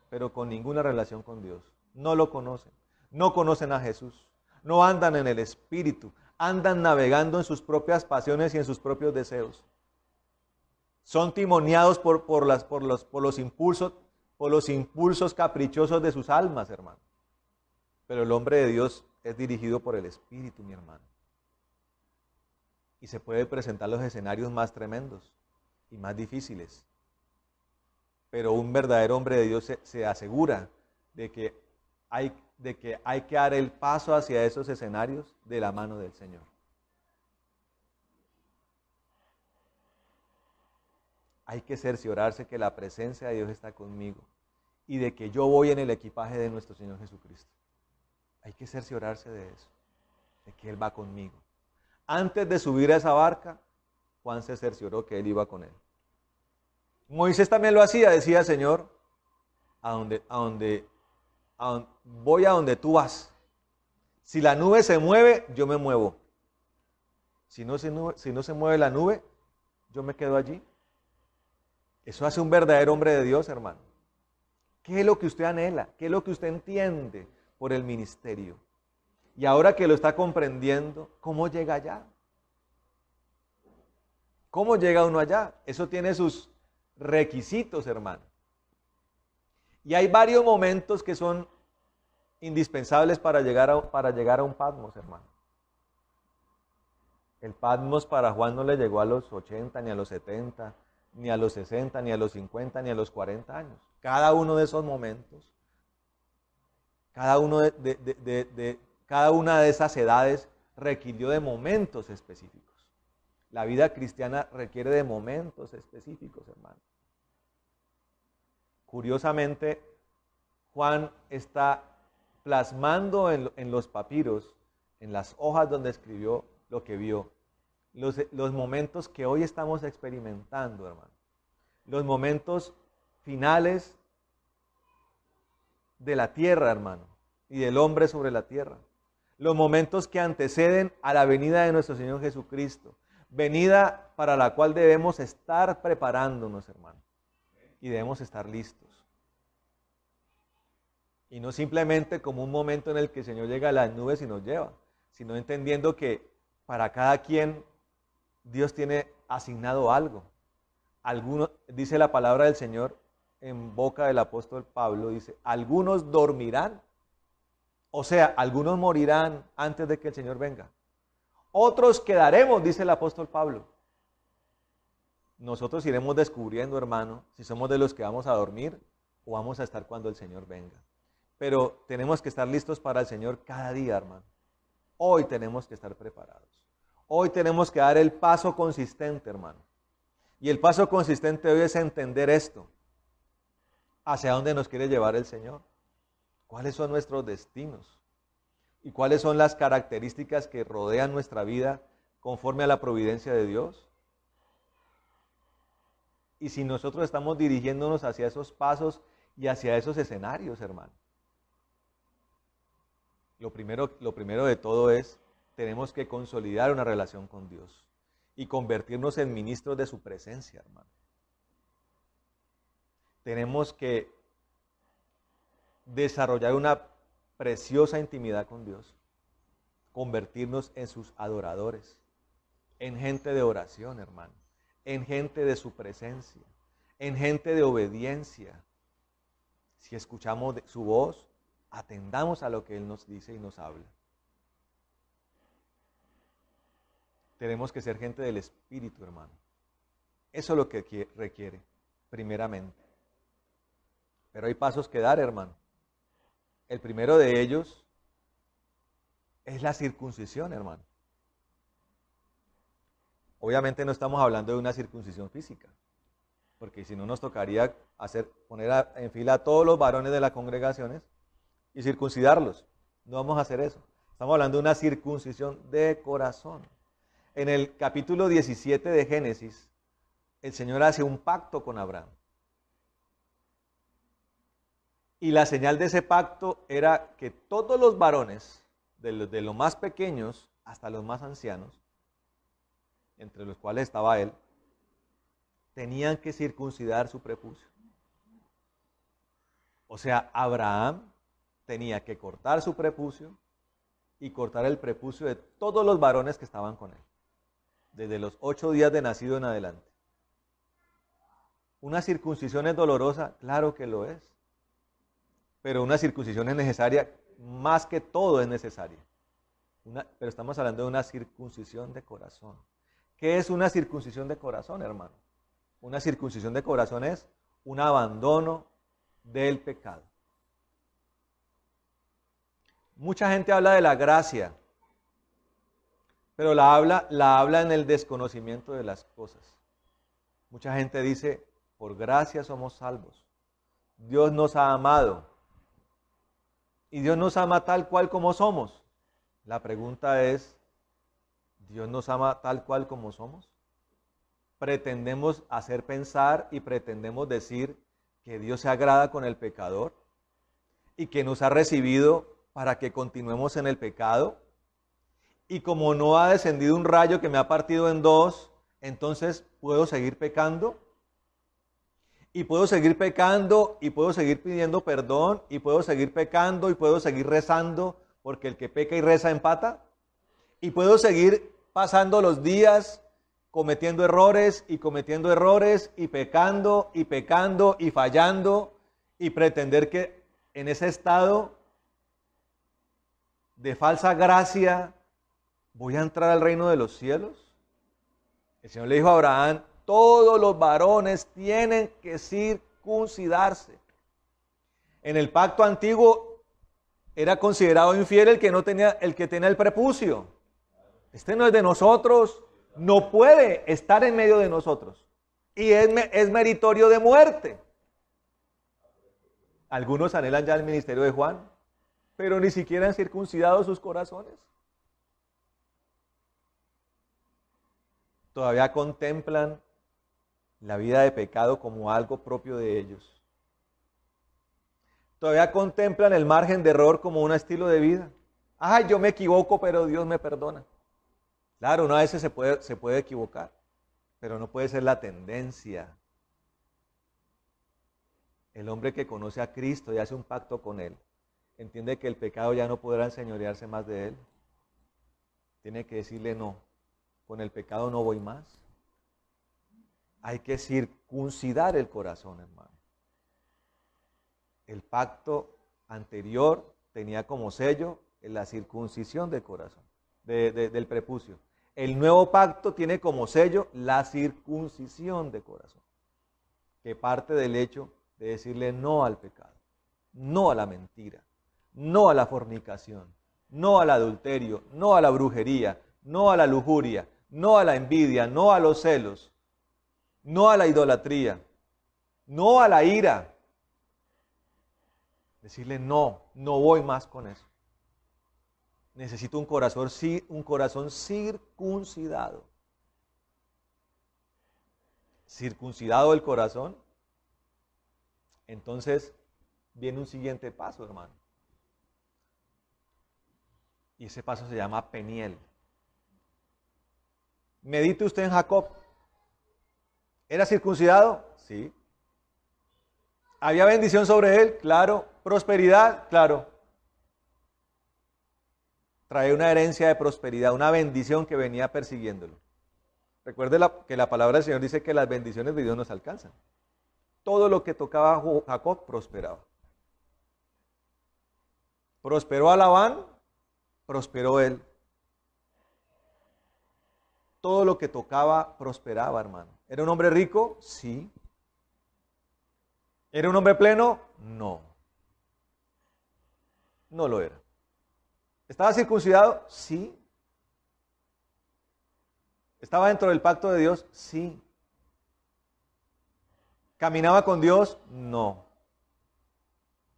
pero con ninguna relación con Dios. No lo conocen, no conocen a Jesús, no andan en el Espíritu, andan navegando en sus propias pasiones y en sus propios deseos. Son timoneados por los impulsos caprichosos de sus almas, hermano. Pero el hombre de Dios es dirigido por el Espíritu, mi hermano. Y se puede presentar los escenarios más tremendos y más difíciles. Pero un verdadero hombre de Dios se asegura de que hay que dar el paso hacia esos escenarios de la mano del Señor. Hay que cerciorarse que la presencia de Dios está conmigo y de que yo voy en el equipaje de nuestro Señor Jesucristo. Hay que cerciorarse de eso, de que Él va conmigo. Antes de subir a esa barca, Juan se cercioró que Él iba con él. Moisés también lo hacía, decía, Señor, voy a donde tú vas. Si la nube se mueve, yo me muevo. Si no se mueve la nube, yo me quedo allí. Eso hace un verdadero hombre de Dios, hermano. ¿Qué es lo que usted anhela? ¿Qué es lo que usted entiende por el ministerio? Y ahora que lo está comprendiendo, ¿cómo llega allá? ¿Cómo llega uno allá? Eso tiene sus requisitos, hermano. Y hay varios momentos que son indispensables para llegar a un Patmos, hermano. El Patmos para Juan no le llegó a los 80, ni a los 70, ni a los 60, ni a los 50, ni a los 40 años. Cada uno de esos momentos, cada una de esas edades requirió de momentos específicos. La vida cristiana requiere de momentos específicos, hermano. Curiosamente, Juan está plasmando en los papiros, en las hojas donde escribió lo que vio, los momentos que hoy estamos experimentando, hermano. Los momentos finales de la tierra, hermano, y del hombre sobre la tierra. Los momentos que anteceden a la venida de nuestro Señor Jesucristo. Venida para la cual debemos estar preparándonos, hermano. Y debemos estar listos. Y no simplemente como un momento en el que el Señor llega a las nubes y nos lleva, sino entendiendo que para cada quien Dios tiene asignado algo. Dice la palabra del Señor en boca del apóstol Pablo, dice, algunos dormirán, o sea, algunos morirán antes de que el Señor venga. Otros quedaremos, dice el apóstol Pablo. Nosotros iremos descubriendo, hermano, si somos de los que vamos a dormir o vamos a estar cuando el Señor venga. Pero tenemos que estar listos para el Señor cada día, hermano. Hoy tenemos que estar preparados. Hoy tenemos que dar el paso consistente, hermano. Y el paso consistente hoy es entender esto. ¿Hacia dónde nos quiere llevar el Señor? ¿Cuáles son nuestros destinos? ¿Y cuáles son las características que rodean nuestra vida conforme a la providencia de Dios? Y si nosotros estamos dirigiéndonos hacia esos pasos y hacia esos escenarios, hermano. Lo primero de todo es, tenemos que consolidar una relación con Dios y convertirnos en ministros de su presencia, hermano. tenemos que desarrollar una preciosa intimidad con Dios, convertirnos en sus adoradores, en gente de oración, hermano, en gente de su presencia, en gente de obediencia. Si escuchamos su voz, atendamos a lo que Él nos dice y nos habla. Tenemos que ser gente del Espíritu, hermano. Eso es lo que requiere, primeramente. Pero hay pasos que dar, hermano. El primero de ellos es la circuncisión, hermano. Obviamente no estamos hablando de una circuncisión física, porque si no nos tocaría poner en fila a todos los varones de las congregaciones y circuncidarlos. No vamos a hacer eso. Estamos hablando de una circuncisión de corazón. En el capítulo 17 de Génesis, el Señor hace un pacto con Abraham. Y la señal de ese pacto era que todos los varones, de los más pequeños hasta los más ancianos, entre los cuales estaba él, tenían que circuncidar su prepucio. O sea, Abraham tenía que cortar su prepucio y cortar el prepucio de todos los varones que estaban con él, desde los 8 días de nacido en adelante. ¿Una circuncisión es dolorosa? Claro que lo es. Pero una circuncisión es necesaria, más que todo es necesaria. Pero estamos hablando de una circuncisión de corazón. ¿Qué es una circuncisión de corazón, hermano? Una circuncisión de corazón es un abandono del pecado. Mucha gente habla de la gracia, pero la habla en el desconocimiento de las cosas. Mucha gente dice, por gracia somos salvos. Dios nos ha amado. Y Dios nos ama tal cual como somos. La pregunta es, ¿Dios nos ama tal cual como somos? ¿Pretendemos hacer pensar y pretendemos decir que Dios se agrada con el pecador y que nos ha recibido para que continuemos en el pecado? Y como no ha descendido un rayo que me ha partido en dos, entonces ¿puedo seguir pecando? Y puedo seguir pecando y puedo seguir pidiendo perdón y puedo seguir pecando y puedo seguir rezando porque el que peca y reza empata. Y puedo seguir pasando los días cometiendo errores y pecando y fallando y pretender que en ese estado de falsa gracia voy a entrar al reino de los cielos. El Señor le dijo a Abraham, todos los varones tienen que circuncidarse. En el pacto antiguo era considerado infiel el que tenía el prepucio. Este no es de nosotros, no puede estar en medio de nosotros. Y es meritorio de muerte. Algunos anhelan ya el ministerio de Juan, pero ni siquiera han circuncidado sus corazones. Todavía contemplan la vida de pecado como algo propio de ellos. Todavía contemplan el margen de error como un estilo de vida. Ay, yo me equivoco, pero Dios me perdona. Claro, uno a veces se puede equivocar, pero no puede ser la tendencia. El hombre que conoce a Cristo y hace un pacto con Él, entiende que el pecado ya no podrá enseñorearse más de él. Tiene que decirle no, con el pecado no voy más. Hay que circuncidar el corazón, hermano. El pacto anterior tenía como sello la circuncisión del corazón, del prepucio. El nuevo pacto tiene como sello la circuncisión de corazón, que parte del hecho de decirle no al pecado, no a la mentira, no a la fornicación, no al adulterio, no a la brujería, no a la lujuria, no a la envidia, no a los celos, no a la idolatría, no a la ira. Decirle no, no voy más con eso. Necesito un corazón circuncidado. Circuncidado el corazón. Entonces viene un siguiente paso, hermano. Y ese paso se llama Peniel. Medite usted en Jacob. ¿Era circuncidado? Sí. ¿Había bendición sobre él? Claro. ¿Prosperidad? Claro. Trae una herencia de prosperidad, una bendición que venía persiguiéndolo. Recuerde que la palabra del Señor dice que las bendiciones de Dios nos alcanzan. Todo lo que tocaba Jacob prosperaba. Prosperó a Labán, prosperó él. Todo lo que tocaba prosperaba, hermano. ¿Era un hombre rico? Sí. ¿Era un hombre pleno? No. No lo era. ¿Estaba circuncidado? Sí. ¿Estaba dentro del pacto de Dios? Sí. ¿Caminaba con Dios? No.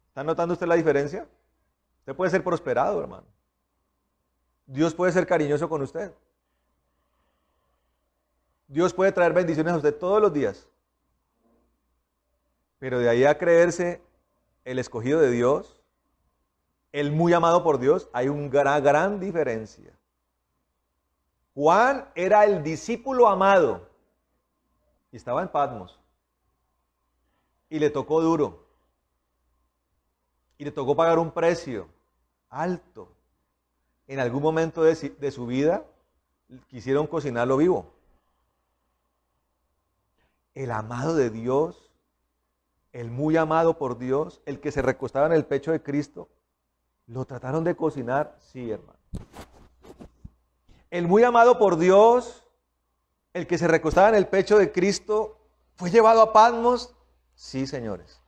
¿Está notando usted la diferencia? Usted puede ser prosperado, hermano. Dios puede ser cariñoso con usted. Dios puede traer bendiciones a usted todos los días. Pero de ahí a creerse el escogido de Dios, el muy amado por Dios, hay una gran diferencia. Juan era el discípulo amado y estaba en Patmos. Y le tocó duro. Y le tocó pagar un precio alto. En algún momento de su vida quisieron cocinarlo vivo. El amado de Dios, el muy amado por Dios, el que se recostaba en el pecho de Cristo, ¿lo trataron de cocinar? Sí, hermano. El muy amado por Dios, el que se recostaba en el pecho de Cristo, ¿fue llevado a Patmos? Sí, señores.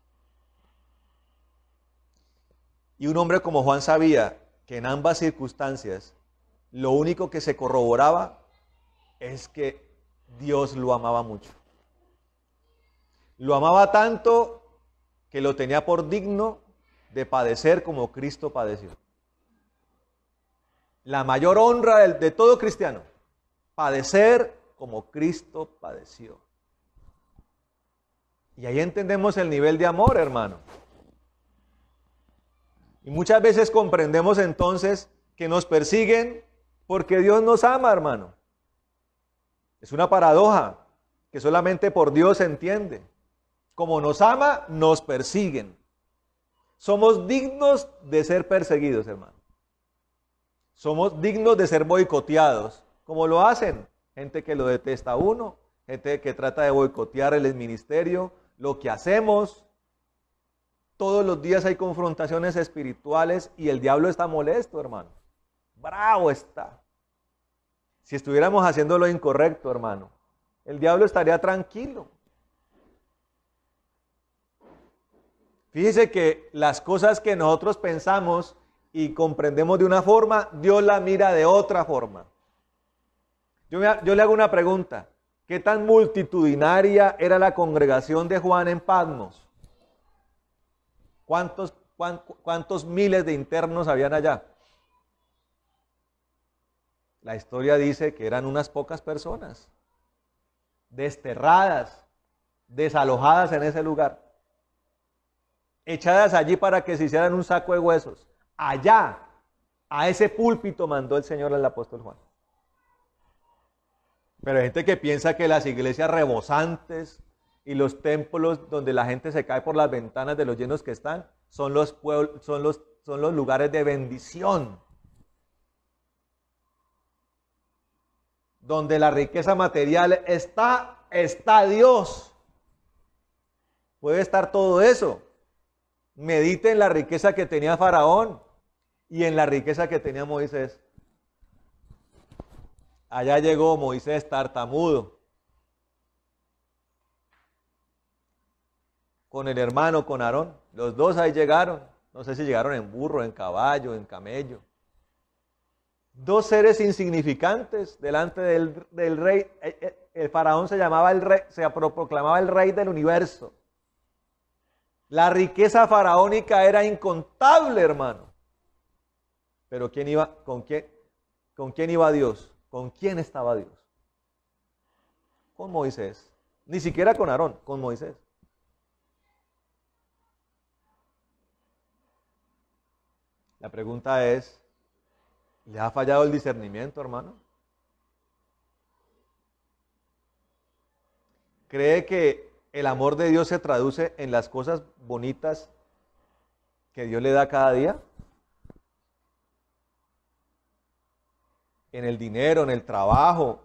Y un hombre como Juan sabía que en ambas circunstancias lo único que se corroboraba es que Dios lo amaba mucho. Lo amaba tanto que lo tenía por digno de padecer como Cristo padeció. La mayor honra de todo cristiano, padecer como Cristo padeció. Y ahí entendemos el nivel de amor, hermano. Y muchas veces comprendemos entonces que nos persiguen porque Dios nos ama, hermano. Es una paradoja que solamente por Dios se entiende. Como nos ama, nos persiguen. Somos dignos de ser perseguidos, hermano. Somos dignos de ser boicoteados, como lo hacen gente que lo detesta a uno, gente que trata de boicotear el ministerio, lo que hacemos. Todos los días hay confrontaciones espirituales y el diablo está molesto, hermano. Bravo está. Si estuviéramos haciendo lo incorrecto, hermano, el diablo estaría tranquilo. Fíjese que las cosas que nosotros pensamos y comprendemos de una forma, Dios la mira de otra forma. Yo le hago una pregunta. ¿Qué tan multitudinaria era la congregación de Juan en Patmos? ¿Cuántos miles de internos habían allá? La historia dice que eran unas pocas personas, desterradas, desalojadas en ese lugar, echadas allí para que se hicieran un saco de huesos. Allá, a ese púlpito mandó el Señor al apóstol Juan. Pero hay gente que piensa que las iglesias rebosantes y los templos donde la gente se cae por las ventanas de los llenos que están, son los lugares de bendición. Donde la riqueza material está Dios. Puede estar todo eso. Medite en la riqueza que tenía Faraón y en la riqueza que tenía Moisés. Allá llegó Moisés tartamudo, con el hermano, con Aarón. Los dos ahí llegaron. No sé si llegaron en burro, en caballo, en camello. Dos seres insignificantes delante del rey. El faraón se llamaba el rey, se proclamaba el rey del universo. La riqueza faraónica era incontable, hermano. Pero ¿con quién iba Dios? ¿Con quién estaba Dios? Con Moisés. Ni siquiera con Aarón, con Moisés. La pregunta es, ¿le ha fallado el discernimiento, hermano? ¿Cree que el amor de Dios se traduce en las cosas bonitas que Dios le da cada día. En el dinero, en el trabajo,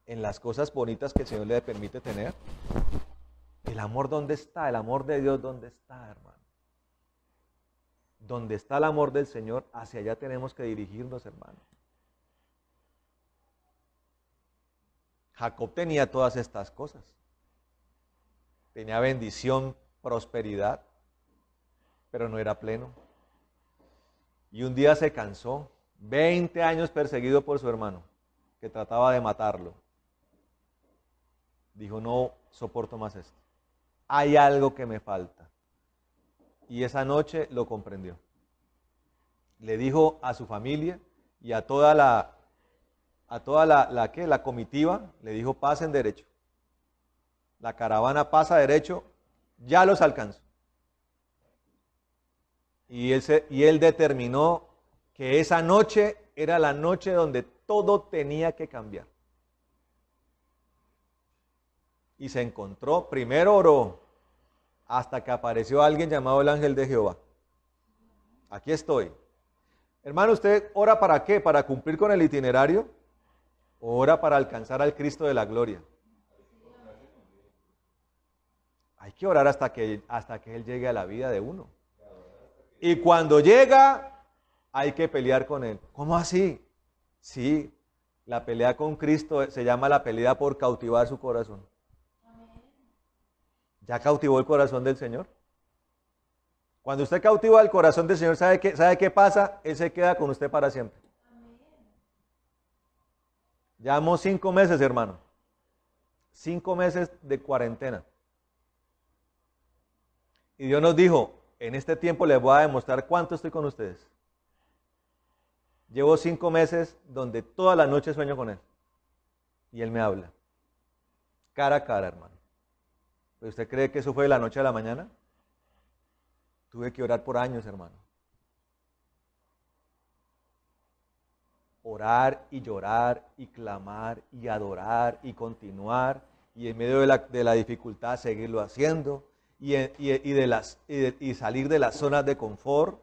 en las cosas bonitas que el Señor le permite tener. ¿El amor dónde está? El amor de Dios, ¿dónde está, hermano? Donde está el amor del Señor, hacia allá tenemos que dirigirnos, hermano. Jacob tenía todas estas cosas. Tenía bendición, prosperidad, pero no era pleno. Y un día se cansó, 20 años perseguido por su hermano, que trataba de matarlo. Dijo, no soporto más esto. Hay algo que me falta. Y esa noche lo comprendió. Le dijo a su familia y a toda la comitiva, le dijo, pasen derecho. La caravana pasa derecho, ya los alcanzó. Y él determinó que esa noche era la noche donde todo tenía que cambiar. Y se encontró, primero oró, hasta que apareció alguien llamado el ángel de Jehová. Aquí estoy. Hermano, ¿usted ora para qué? ¿Para cumplir con el itinerario? ¿O ora para alcanzar al Cristo de la gloria? Hay que orar hasta que Él llegue a la vida de uno. Y cuando llega, hay que pelear con Él. ¿Cómo así? Sí, la pelea con Cristo se llama la pelea por cautivar su corazón. ¿Ya cautivó el corazón del Señor? Cuando usted cautiva el corazón del Señor, ¿sabe qué pasa? Él se queda con usted para siempre. Llevamos 5 meses, hermano. 5 meses de cuarentena. Y Dios nos dijo, en este tiempo les voy a demostrar cuánto estoy con ustedes. Llevo 5 meses donde toda la noche sueño con Él. Y Él me habla. Cara a cara, hermano. ¿Pero usted cree que eso fue de la noche a la mañana? Tuve que orar por años, hermano. Orar y llorar y clamar y adorar y continuar y en medio de la dificultad seguirlo haciendo y salir de las zonas de confort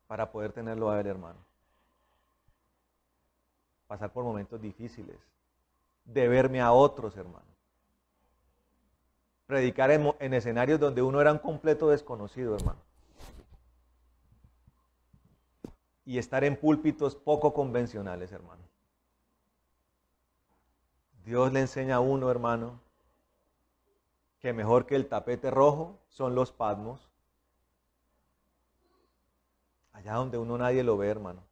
para poder tenerlo a Él, hermano. Pasar por momentos difíciles, deberme a otros, hermano. Predicar en escenarios donde uno era un completo desconocido, hermano. Y estar en púlpitos poco convencionales, hermano. Dios le enseña a uno, hermano, que mejor que el tapete rojo son los pasmos. Allá donde uno nadie lo ve, hermano.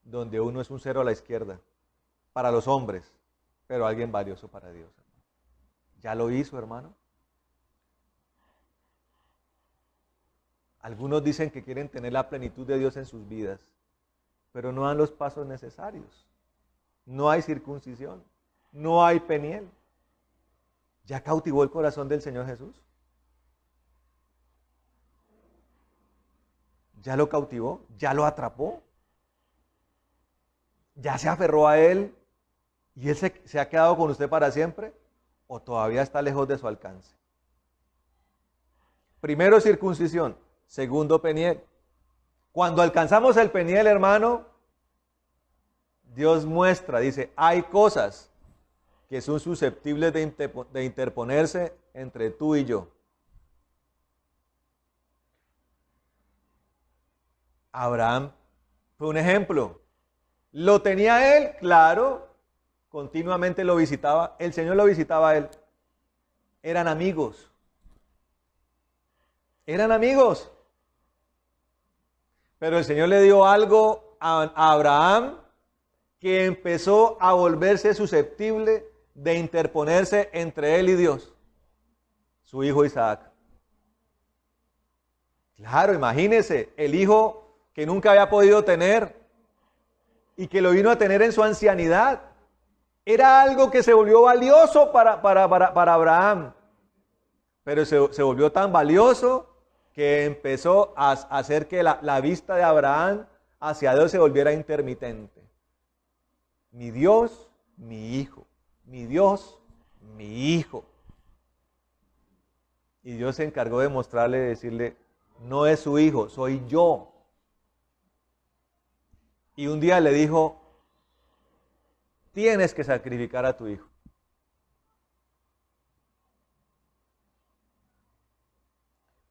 Donde uno es un cero a la izquierda, para los hombres, pero alguien valioso para Dios, hermano. ¿Ya lo hizo, hermano? Algunos dicen que quieren tener la plenitud de Dios en sus vidas, pero no dan los pasos necesarios. No hay circuncisión, no hay peniel. ¿Ya cautivó el corazón del Señor Jesús? ¿Ya lo cautivó? ¿Ya lo atrapó? ¿Ya se aferró a Él y Él se ha quedado con usted para siempre? ¿O todavía está lejos de su alcance? Primero, circuncisión. Segundo, peniel. Cuando alcanzamos el peniel, hermano, Dios muestra, dice, hay cosas que son susceptibles de interponerse entre tú y yo. Abraham fue un ejemplo. ¿Lo tenía él? Claro. Continuamente lo visitaba. El Señor lo visitaba a él. Eran amigos. Eran amigos. Pero el Señor le dio algo a Abraham que empezó a volverse susceptible de interponerse entre él y Dios. Su hijo Isaac. Claro, imagínese, el hijo que nunca había podido tener y que lo vino a tener en su ancianidad. Era algo que se volvió valioso para Abraham. Pero se volvió tan valioso que empezó a hacer que la vista de Abraham hacia Dios se volviera intermitente. Mi Dios, mi hijo. Mi Dios, mi hijo. Y Dios se encargó de mostrarle, de decirle, no es su hijo, soy yo. Y un día le dijo, tienes que sacrificar a tu hijo.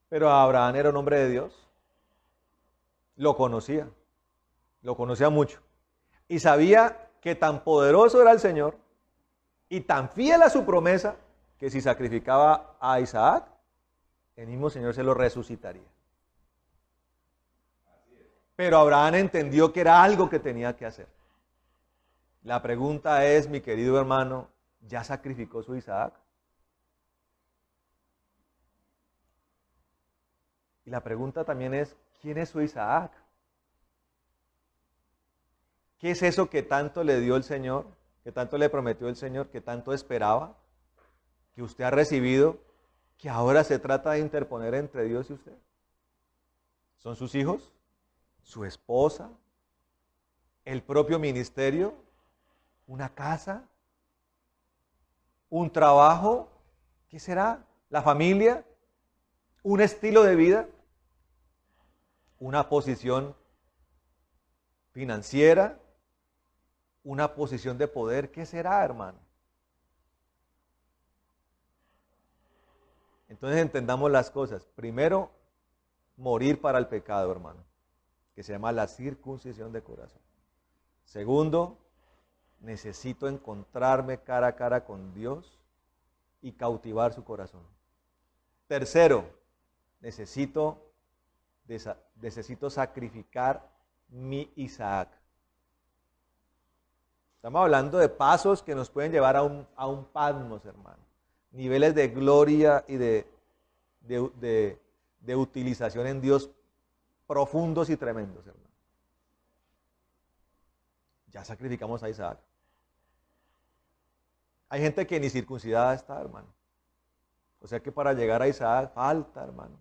Pero Abraham era un hombre de Dios. Lo conocía mucho. Y sabía que tan poderoso era el Señor y tan fiel a su promesa que si sacrificaba a Isaac, el mismo Señor se lo resucitaría. Pero Abraham entendió que era algo que tenía que hacer. La pregunta es, mi querido hermano, ¿ya sacrificó su Isaac? Y la pregunta también es, ¿quién es su Isaac? ¿Qué es eso que tanto le dio el Señor, que tanto le prometió el Señor, que tanto esperaba, que usted ha recibido, que ahora se trata de interponer entre Dios y usted? ¿Son sus hijos? ¿Su esposa? ¿El propio ministerio? ¿Una casa? ¿Un trabajo? ¿Qué será? ¿La familia? ¿Un estilo de vida? ¿Una posición financiera? ¿Una posición de poder? ¿Qué será, hermano? Entonces entendamos las cosas. Primero, morir para el pecado, hermano, que se llama la circuncisión de corazón. Segundo, necesito encontrarme cara a cara con Dios y cautivar su corazón. Tercero, necesito sacrificar mi Isaac. Estamos hablando de pasos que nos pueden llevar a un Patmos, hermano. Niveles de gloria y de utilización en Dios profundos y tremendos, hermano. Ya sacrificamos a Isaac. Hay gente que ni circuncidada está, hermano. O sea que para llegar a Isaac falta, hermano.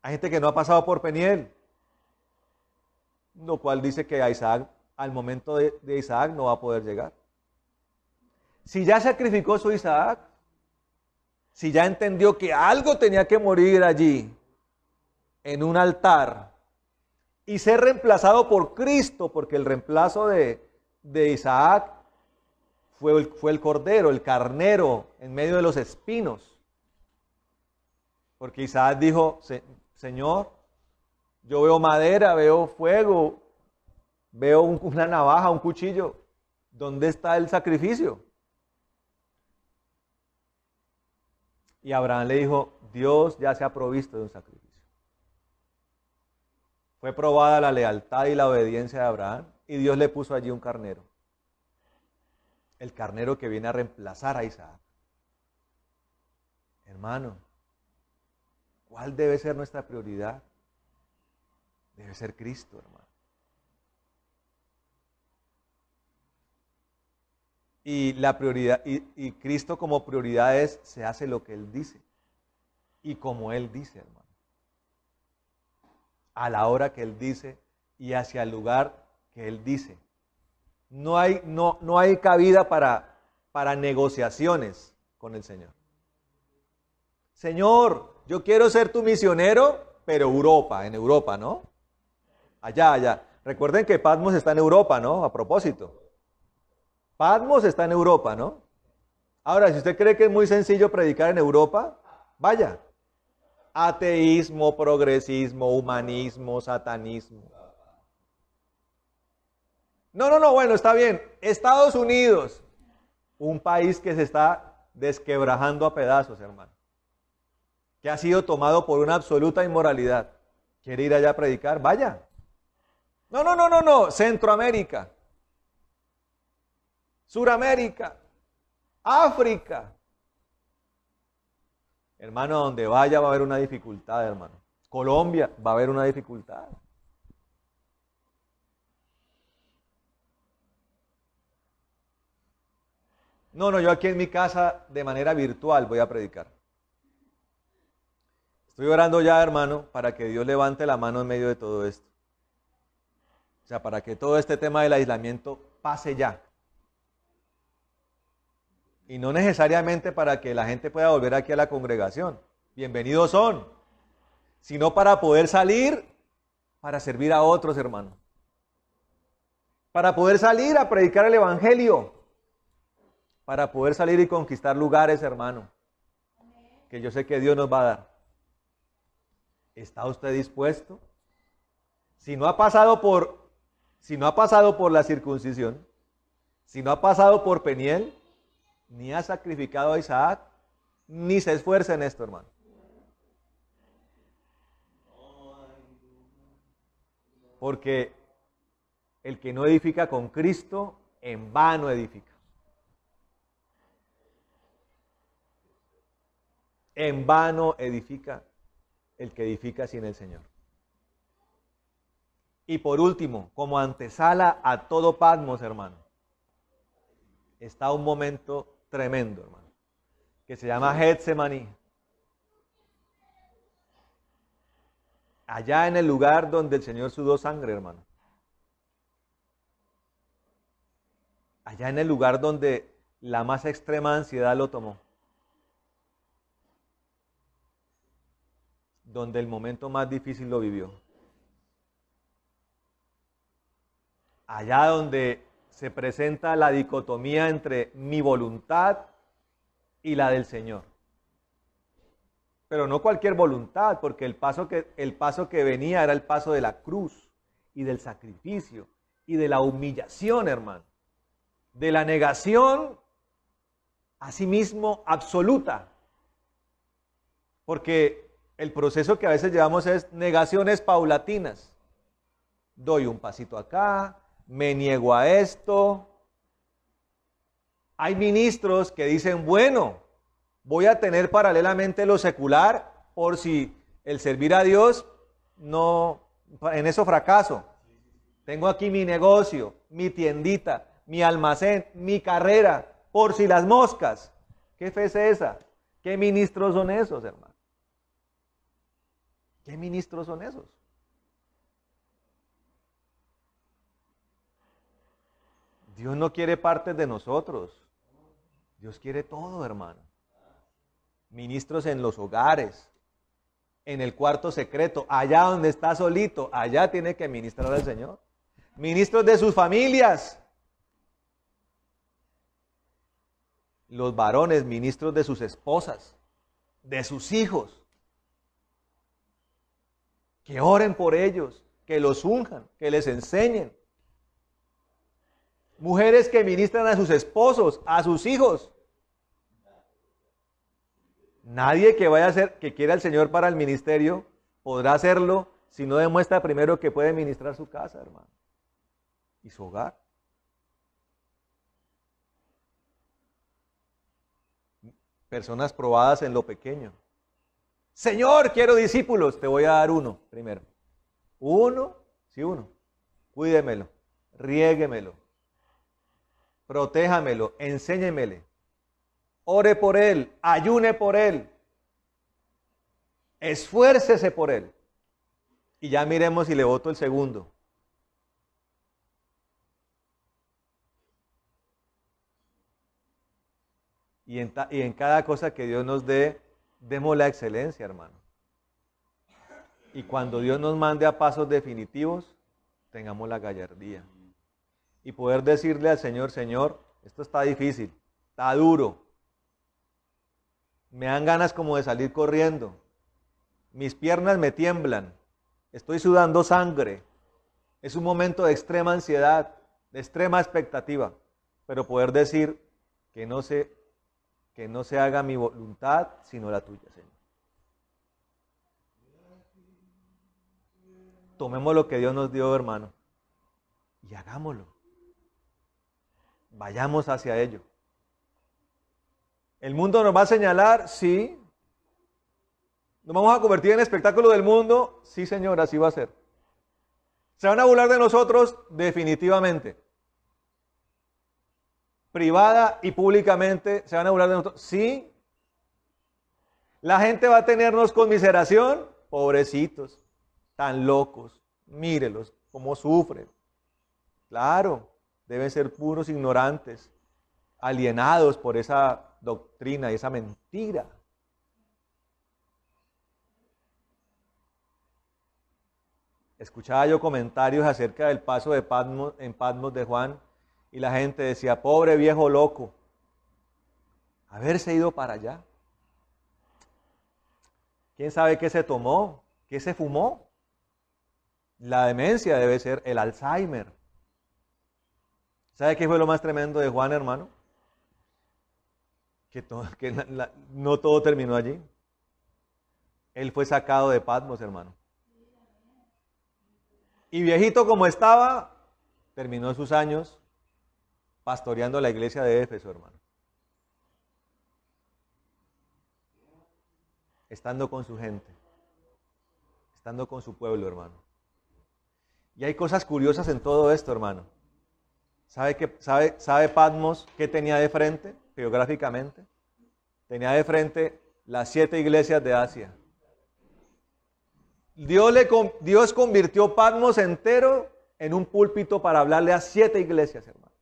Hay gente que no ha pasado por Peniel, lo cual dice que a Isaac, al momento de Isaac, no va a poder llegar. Si ya sacrificó su Isaac, si ya entendió que algo tenía que morir allí, en un altar, y ser reemplazado por Cristo, porque el reemplazo de Isaac fue el cordero, el carnero, en medio de los espinos. Porque Isaac dijo, Señor, yo veo madera, veo fuego, veo una navaja, un cuchillo. ¿Dónde está el sacrificio? Y Abraham le dijo, Dios ya se ha provisto de un sacrificio. Fue probada la lealtad y la obediencia de Abraham y Dios le puso allí un carnero. El carnero que viene a reemplazar a Isaac. Hermano, ¿cuál debe ser nuestra prioridad? Debe ser Cristo, hermano. Y la prioridad, y Cristo como prioridad es, se hace lo que Él dice. Y como Él dice, hermano. A la hora que Él dice y hacia el lugar que Él dice. No hay cabida para negociaciones con el Señor. Señor, yo quiero ser tu misionero, pero en Europa, ¿no? Allá. Recuerden que Patmos está en Europa, ¿no? A propósito. Patmos está en Europa, ¿no? Ahora, si usted cree que es muy sencillo predicar en Europa, vaya. Ateísmo, progresismo, humanismo, satanismo. No, bueno, está bien. Estados Unidos, un país que se está desquebrajando a pedazos, hermano. Que ha sido tomado por una absoluta inmoralidad. ¿Quiere ir allá a predicar? Vaya. No. Centroamérica. Suramérica. África. Hermano, donde vaya va a haber una dificultad, hermano. Colombia va a haber una dificultad. No, yo aquí en mi casa de manera virtual voy a predicar. Estoy orando ya, hermano, para que Dios levante la mano en medio de todo esto. O sea, para que todo este tema del aislamiento pase ya. Y no necesariamente para que la gente pueda volver aquí a la congregación. Bienvenidos son. Sino para poder salir, para servir a otros, hermano. Para poder salir a predicar el evangelio. Para poder salir y conquistar lugares, hermano. Que yo sé que Dios nos va a dar. ¿Está usted dispuesto? Si no ha pasado por la circuncisión, si no ha pasado por Peniel, ni ha sacrificado a Isaac, ni se esfuerza en esto, hermano. Porque el que no edifica con Cristo, en vano edifica. En vano edifica el que edifica sin el Señor. Y por último, como antesala a todo Patmos, hermano, está un momento tremendo, hermano, que se llama Getsemaní. Allá en el lugar donde el Señor sudó sangre, hermano. Allá en el lugar donde la más extrema ansiedad lo tomó. Donde el momento más difícil lo vivió. Allá donde se presenta la dicotomía entre mi voluntad y la del Señor. Pero no cualquier voluntad, porque el paso que venía era el paso de la cruz y del sacrificio y de la humillación, hermano. De la negación a sí mismo absoluta. Porque el proceso que a veces llevamos es negaciones paulatinas. Doy un pasito acá, me niego a esto. Hay ministros que dicen, bueno, voy a tener paralelamente lo secular por si el servir a Dios no, en eso fracaso. Tengo aquí mi negocio, mi tiendita, mi almacén, mi carrera, por si las moscas. ¿Qué fe es esa? ¿Qué ministros son esos, hermano? ¿Qué ministros son esos? Dios no quiere partes de nosotros. Dios quiere todo, hermano. Ministros en los hogares, en el cuarto secreto, allá donde está solito, allá tiene que ministrar al Señor. Ministros de sus familias. Los varones, ministros de sus esposas, de sus hijos. Que oren por ellos, que los unjan, que les enseñen. Mujeres que ministran a sus esposos, a sus hijos. Nadie que vaya a hacer, que quiera al Señor para el ministerio, podrá hacerlo si no demuestra primero que puede ministrar su casa, hermano, y su hogar. Personas probadas en lo pequeño. Señor, quiero discípulos, te voy a dar uno primero. Uno, sí, uno. Cuídemelo, riéguemelo, protéjamelo, enséñemele. Ore por él, ayune por él, esfuércese por él. Y ya miremos si le voto el segundo. Y en cada cosa que Dios nos dé, demos la excelencia, hermano. Y cuando Dios nos mande a pasos definitivos, tengamos la gallardía. Y poder decirle al Señor, Señor, esto está difícil, está duro. Me dan ganas como de salir corriendo. Mis piernas me tiemblan. Estoy sudando sangre. Es un momento de extrema ansiedad, de extrema expectativa. Pero poder decir que no se haga mi voluntad, sino la tuya, Señor. Tomemos lo que Dios nos dio, hermano, y hagámoslo. Vayamos hacia ello. ¿El mundo nos va a señalar? Sí. ¿Nos vamos a convertir en espectáculo del mundo? Sí, Señor, así va a ser. ¿Se van a burlar de nosotros? Definitivamente. Privada y públicamente, ¿se van a burlar de nosotros? Sí. ¿La gente va a tenernos conmiseración? Pobrecitos, tan locos, mírelos, cómo sufren. Claro, deben ser puros ignorantes. alienados por esa doctrina y esa mentira. Escuchaba yo comentarios acerca del paso de Patmos, en Patmos de Juan, y la gente decía, pobre viejo loco, haberse ido para allá. ¿Quién sabe qué se tomó? ¿Qué se fumó? La demencia debe ser el Alzheimer. ¿Sabe qué fue lo más tremendo de Juan, hermano? Que no todo terminó allí. Él fue sacado de Patmos, hermano. Y viejito como estaba, terminó sus años pastoreando la iglesia de Éfeso, hermano. Estando con su gente, estando con su pueblo, hermano. Y hay cosas curiosas en todo esto, hermano. ¿Sabe Patmos qué tenía de frente, geográficamente? Tenía de frente las 7 iglesias de Asia. Dios convirtió Patmos entero en un púlpito para hablarle a 7 iglesias, hermano,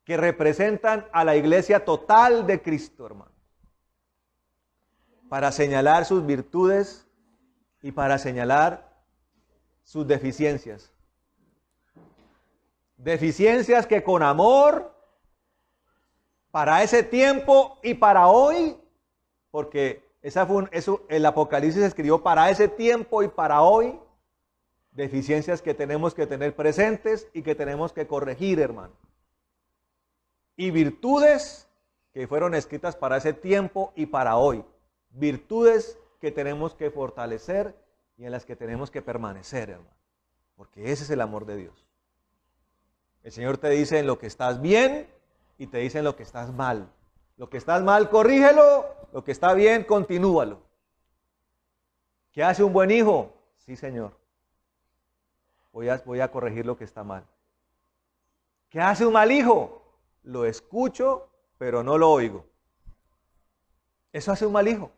que representan a la iglesia total de Cristo, hermano, para señalar sus virtudes y para señalar sus deficiencias. Deficiencias que con amor, para ese tiempo y para hoy, porque el Apocalipsis se escribió para ese tiempo y para hoy, deficiencias que tenemos que tener presentes y que tenemos que corregir, hermano. Y virtudes que fueron escritas para ese tiempo y para hoy. Virtudes que tenemos que fortalecer y en las que tenemos que permanecer, hermano. Porque ese es el amor de Dios. El Señor te dice en lo que estás bien y te dice en lo que estás mal. Lo que estás mal, corrígelo. Lo que está bien, continúalo. ¿Qué hace un buen hijo? Sí, Señor. Voy a corregir lo que está mal. ¿Qué hace un mal hijo? Lo escucho, pero no lo oigo. Eso hace un mal hijo.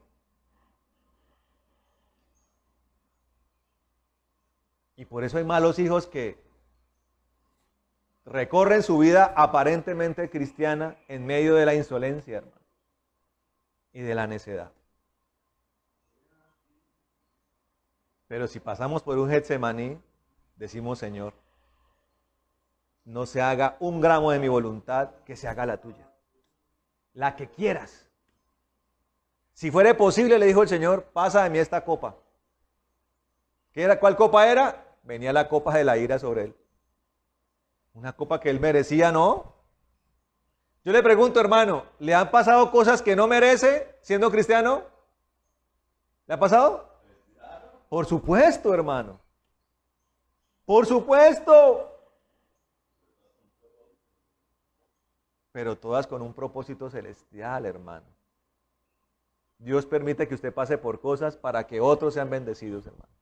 Y por eso hay malos hijos que recorren su vida aparentemente cristiana en medio de la insolencia, hermano, y de la necedad. Pero si pasamos por un Getsemaní, decimos, Señor, no se haga un gramo de mi voluntad, que se haga la tuya, la que quieras. Si fuere posible, le dijo el Señor, pasa de mí esta copa. ¿Cuál copa era? Venía la copa de la ira sobre él. Una copa que él merecía, ¿no? Yo le pregunto, hermano, ¿le han pasado cosas que no merece siendo cristiano? ¿Le ha pasado? Por supuesto, hermano. Por supuesto. Pero todas con un propósito celestial, hermano. Dios permite que usted pase por cosas para que otros sean bendecidos, hermano.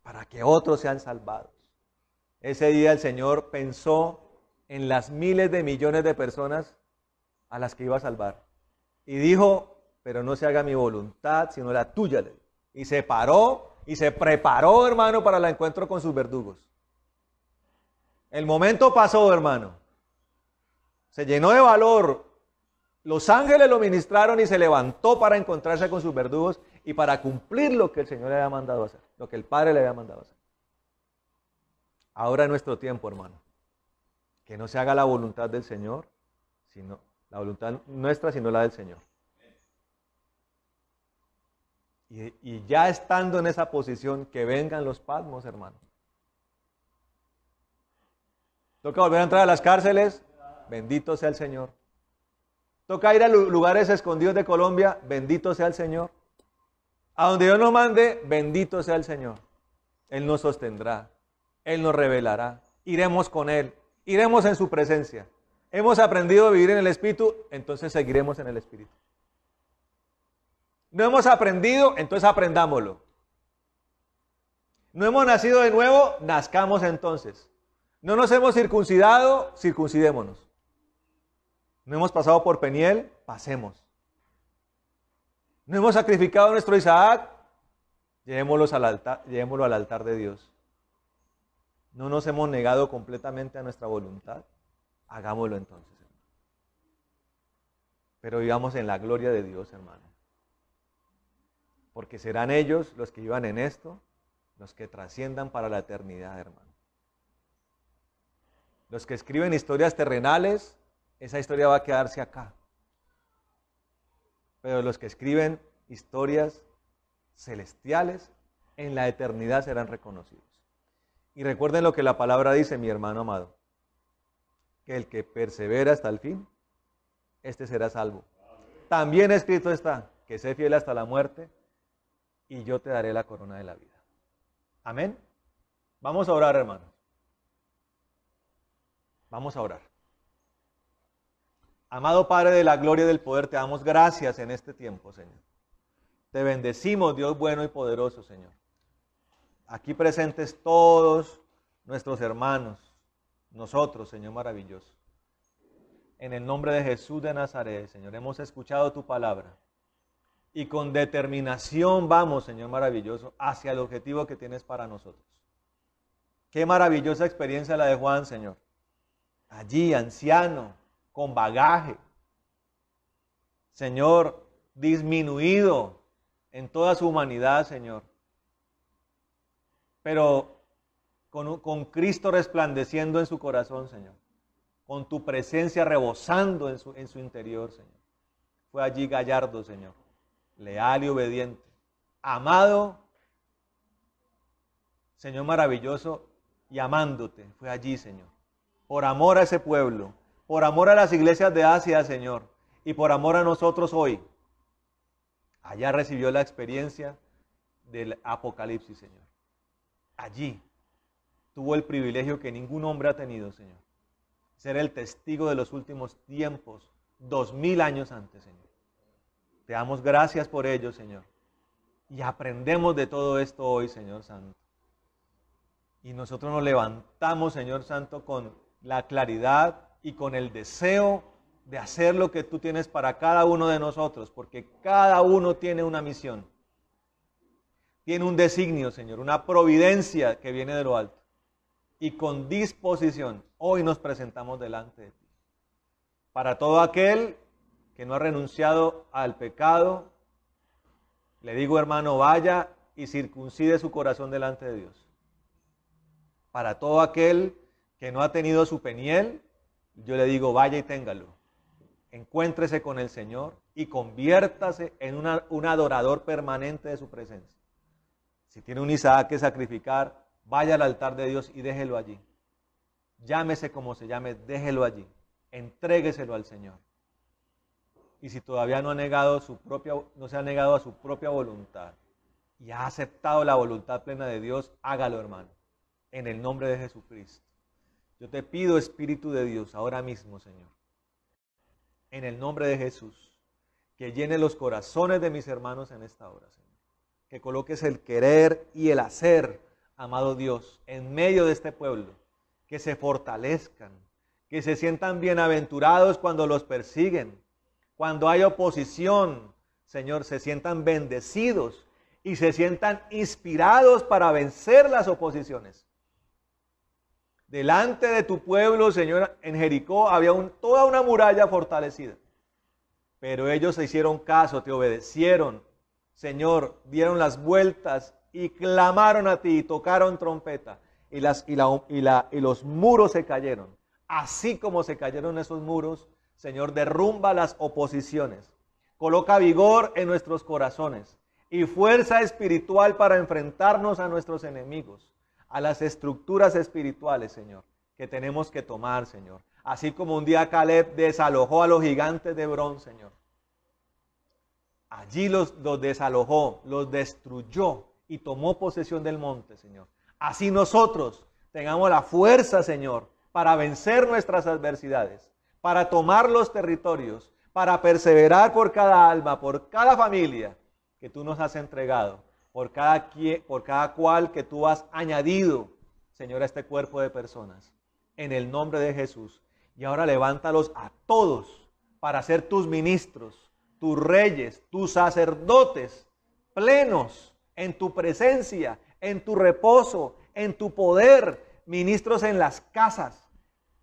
Para que otros sean salvados. Ese día el Señor pensó en las miles de millones de personas a las que iba a salvar. Y dijo, pero no se haga mi voluntad, sino la tuya. Y se paró y se preparó, hermano, para el encuentro con sus verdugos. El momento pasó, hermano. Se llenó de valor. Los ángeles lo ministraron y se levantó para encontrarse con sus verdugos y para cumplir lo que el Señor le había mandado hacer, lo que el Padre le había mandado hacer. Ahora es nuestro tiempo, hermano. Que no se haga la voluntad del Señor, sino la voluntad nuestra, sino la del Señor. Y ya estando en esa posición, que vengan los Patmos, hermano. Toca volver a entrar a las cárceles, bendito sea el Señor. Toca ir a lugares escondidos de Colombia, bendito sea el Señor. A donde Dios nos mande, bendito sea el Señor. Él nos sostendrá, Él nos revelará, iremos con Él, iremos en su presencia. Hemos aprendido a vivir en el Espíritu, entonces seguiremos en el Espíritu. No hemos aprendido, entonces aprendámoslo. No hemos nacido de nuevo, nazcamos entonces. No nos hemos circuncidado, circuncidémonos. No hemos pasado por Peniel, pasemos. No hemos sacrificado a nuestro Isaac, llevémoslo al altar de Dios. No nos hemos negado completamente a nuestra voluntad, hagámoslo entonces. pero vivamos en la gloria de Dios, hermano. Porque serán ellos los que vivan en esto, los que trasciendan para la eternidad, hermano. Los que escriben historias terrenales, esa historia va a quedarse acá. Pero los que escriben historias celestiales, en la eternidad serán reconocidos. Y recuerden lo que la palabra dice, mi hermano amado, que el que persevera hasta el fin, este será salvo. También escrito está, que sé fiel hasta la muerte, y yo te daré la corona de la vida. Amén. Vamos a orar, hermanos. Vamos a orar. Amado Padre de la gloria y del poder, te damos gracias en este tiempo, Señor. Te bendecimos, Dios bueno y poderoso, Señor. Aquí presentes todos nuestros hermanos, nosotros, Señor maravilloso. En el nombre de Jesús de Nazaret, Señor, hemos escuchado tu palabra. Y con determinación vamos, Señor maravilloso, hacia el objetivo que tienes para nosotros. Qué maravillosa experiencia la de Juan, Señor. Allí, anciano, con bagaje. Señor, disminuido en toda su humanidad, Señor. Pero con Cristo resplandeciendo en su corazón, Señor. Con tu presencia rebosando en su interior, Señor. Fue allí gallardo, Señor. Leal y obediente. Amado, Señor maravilloso, y amándote. Fue allí, Señor. Por amor a ese pueblo. Por amor a las iglesias de Asia, Señor. Y por amor a nosotros hoy. Allá recibió la experiencia del Apocalipsis, Señor. Allí tuvo el privilegio que ningún hombre ha tenido, Señor. Ser el testigo de los últimos tiempos, 2000 años antes, Señor. Te damos gracias por ello, Señor. Y aprendemos de todo esto hoy, Señor Santo. Y nosotros nos levantamos, Señor Santo, con la claridad y con el deseo de hacer lo que tú tienes para cada uno de nosotros, porque cada uno tiene una misión. Tiene un designio, Señor, una providencia que viene de lo alto. Y con disposición, hoy nos presentamos delante de ti. Para todo aquel que no ha renunciado al pecado, le digo, hermano, vaya y circuncide su corazón delante de Dios. Para todo aquel que no ha tenido su peniel, yo le digo, vaya y téngalo. Encuéntrese con el Señor y conviértase en un adorador permanente de su presencia. Si tiene un Isaac que sacrificar, vaya al altar de Dios y déjelo allí. Llámese como se llame, déjelo allí. Entrégueselo al Señor. Y si todavía no se ha negado a su propia voluntad y ha aceptado la voluntad plena de Dios, hágalo, hermano, en el nombre de Jesucristo. Yo te pido, Espíritu de Dios, ahora mismo, Señor, en el nombre de Jesús, que llene los corazones de mis hermanos en esta hora, Señor. Que coloques el querer y el hacer, amado Dios, en medio de este pueblo. Que se fortalezcan, que se sientan bienaventurados cuando los persiguen. Cuando hay oposición, Señor, se sientan bendecidos y se sientan inspirados para vencer las oposiciones. Delante de tu pueblo, Señor, en Jericó había toda una muralla fortalecida. Pero ellos se hicieron caso, te obedecieron. Señor, dieron las vueltas y clamaron a ti y tocaron trompeta. Y los muros se cayeron. Así como se cayeron esos muros, Señor, derrumba las oposiciones. Coloca vigor en nuestros corazones y fuerza espiritual para enfrentarnos a nuestros enemigos, a las estructuras espirituales, Señor, que tenemos que tomar, Señor. Así como un día Caleb desalojó a los gigantes de Hebrón, Señor. Allí los desalojó, los destruyó y tomó posesión del monte, Señor. Así nosotros tengamos la fuerza, Señor, para vencer nuestras adversidades, para tomar los territorios, para perseverar por cada alma, por cada familia que tú nos has entregado, por cada cual que tú has añadido, Señor, a este cuerpo de personas, en el nombre de Jesús. Y ahora levántalos a todos para ser tus ministros, tus reyes, tus sacerdotes, plenos en tu presencia, en tu reposo, en tu poder, ministros en las casas,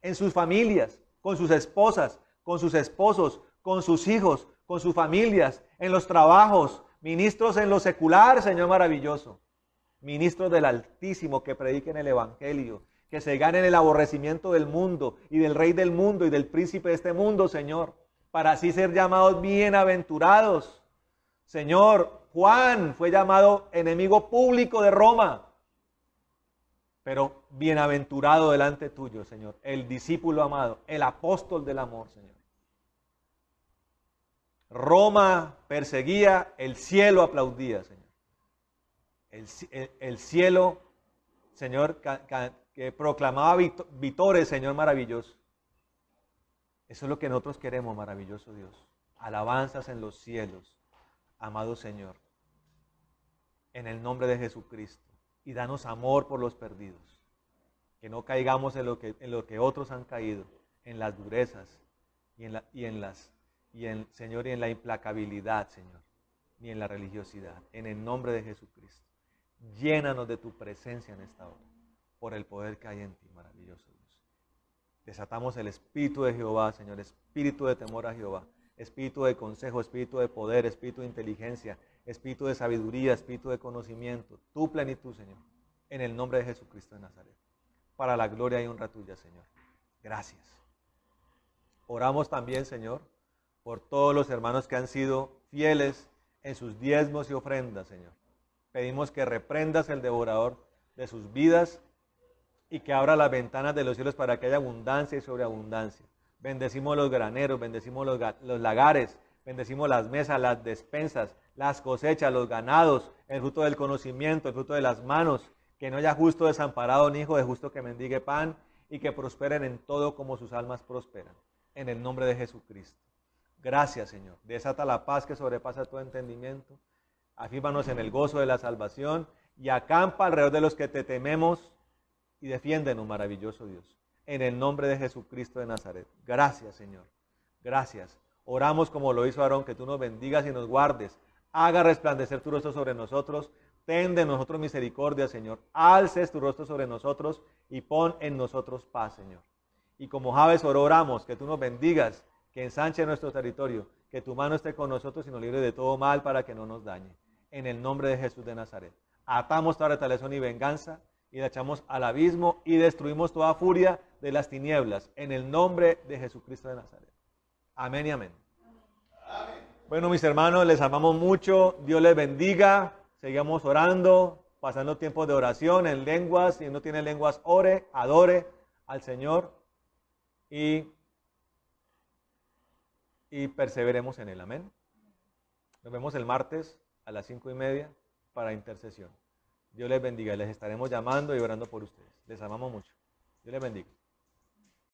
en sus familias, con sus esposas, con sus esposos, con sus hijos, con sus familias, en los trabajos, ministros en lo secular, Señor maravilloso. Ministros del Altísimo que prediquen el Evangelio, que se ganen el aborrecimiento del mundo y del rey del mundo y del príncipe de este mundo, Señor, para así ser llamados bienaventurados. Señor, Juan fue llamado enemigo público de Roma, pero bienaventurado delante tuyo, Señor, el discípulo amado, el apóstol del amor, Señor. Roma perseguía, el cielo aplaudía, Señor. El cielo, Señor, que proclamaba vítores, Señor maravilloso. Eso es lo que nosotros queremos, maravilloso Dios. Alabanzas en los cielos, amado Señor, en el nombre de Jesucristo. Y danos amor por los perdidos. Que no caigamos en lo que otros han caído, en las durezas Señor, y en la implacabilidad, Señor, ni en la religiosidad. En el nombre de Jesucristo. Llénanos de tu presencia en esta hora, por el poder que hay en ti, maravilloso Dios. Desatamos el Espíritu de Jehová, Señor, espíritu de temor a Jehová, espíritu de consejo, espíritu de poder, espíritu de inteligencia, espíritu de sabiduría, espíritu de conocimiento, tu plenitud, Señor, en el nombre de Jesucristo de Nazaret, para la gloria y honra tuya, Señor. Gracias. Oramos también, Señor, por todos los hermanos que han sido fieles en sus diezmos y ofrendas, Señor. Pedimos que reprendas el devorador de sus vidas y que abra las ventanas de los cielos para que haya abundancia y sobreabundancia. Bendecimos los graneros, bendecimos los lagares, bendecimos las mesas, las despensas, las cosechas, los ganados, el fruto del conocimiento, el fruto de las manos, que no haya justo desamparado ni hijo de justo que mendigue pan, y que prosperen en todo como sus almas prosperan. En el nombre de Jesucristo. Gracias, Señor. Desata la paz que sobrepasa todo entendimiento. Afírmanos en el gozo de la salvación y acampa alrededor de los que te tememos y defiéndenos, maravilloso Dios. En el nombre de Jesucristo de Nazaret. Gracias, Señor. Gracias. Oramos como lo hizo Aarón, que tú nos bendigas y nos guardes. Haga resplandecer tu rostro sobre nosotros. Ten de nosotros misericordia, Señor. Alces tu rostro sobre nosotros y pon en nosotros paz, Señor. Y como Jabes oramos, que tú nos bendigas, que ensanche nuestro territorio, que tu mano esté con nosotros y nos libre de todo mal para que no nos dañe. En el nombre de Jesús de Nazaret. Atamos toda retaliación y venganza y la echamos al abismo y destruimos toda furia de las tinieblas. En el nombre de Jesucristo de Nazaret. Amén y amén. Amén. Bueno, mis hermanos, les amamos mucho. Dios les bendiga. Seguimos orando, pasando tiempos de oración en lenguas. Si no tiene lenguas, ore, adore al Señor y perseveremos en él. Amén. Nos vemos el martes a las 5:30 para intercesión. Dios les bendiga. Les estaremos llamando y orando por ustedes. Les amamos mucho. Dios les bendiga.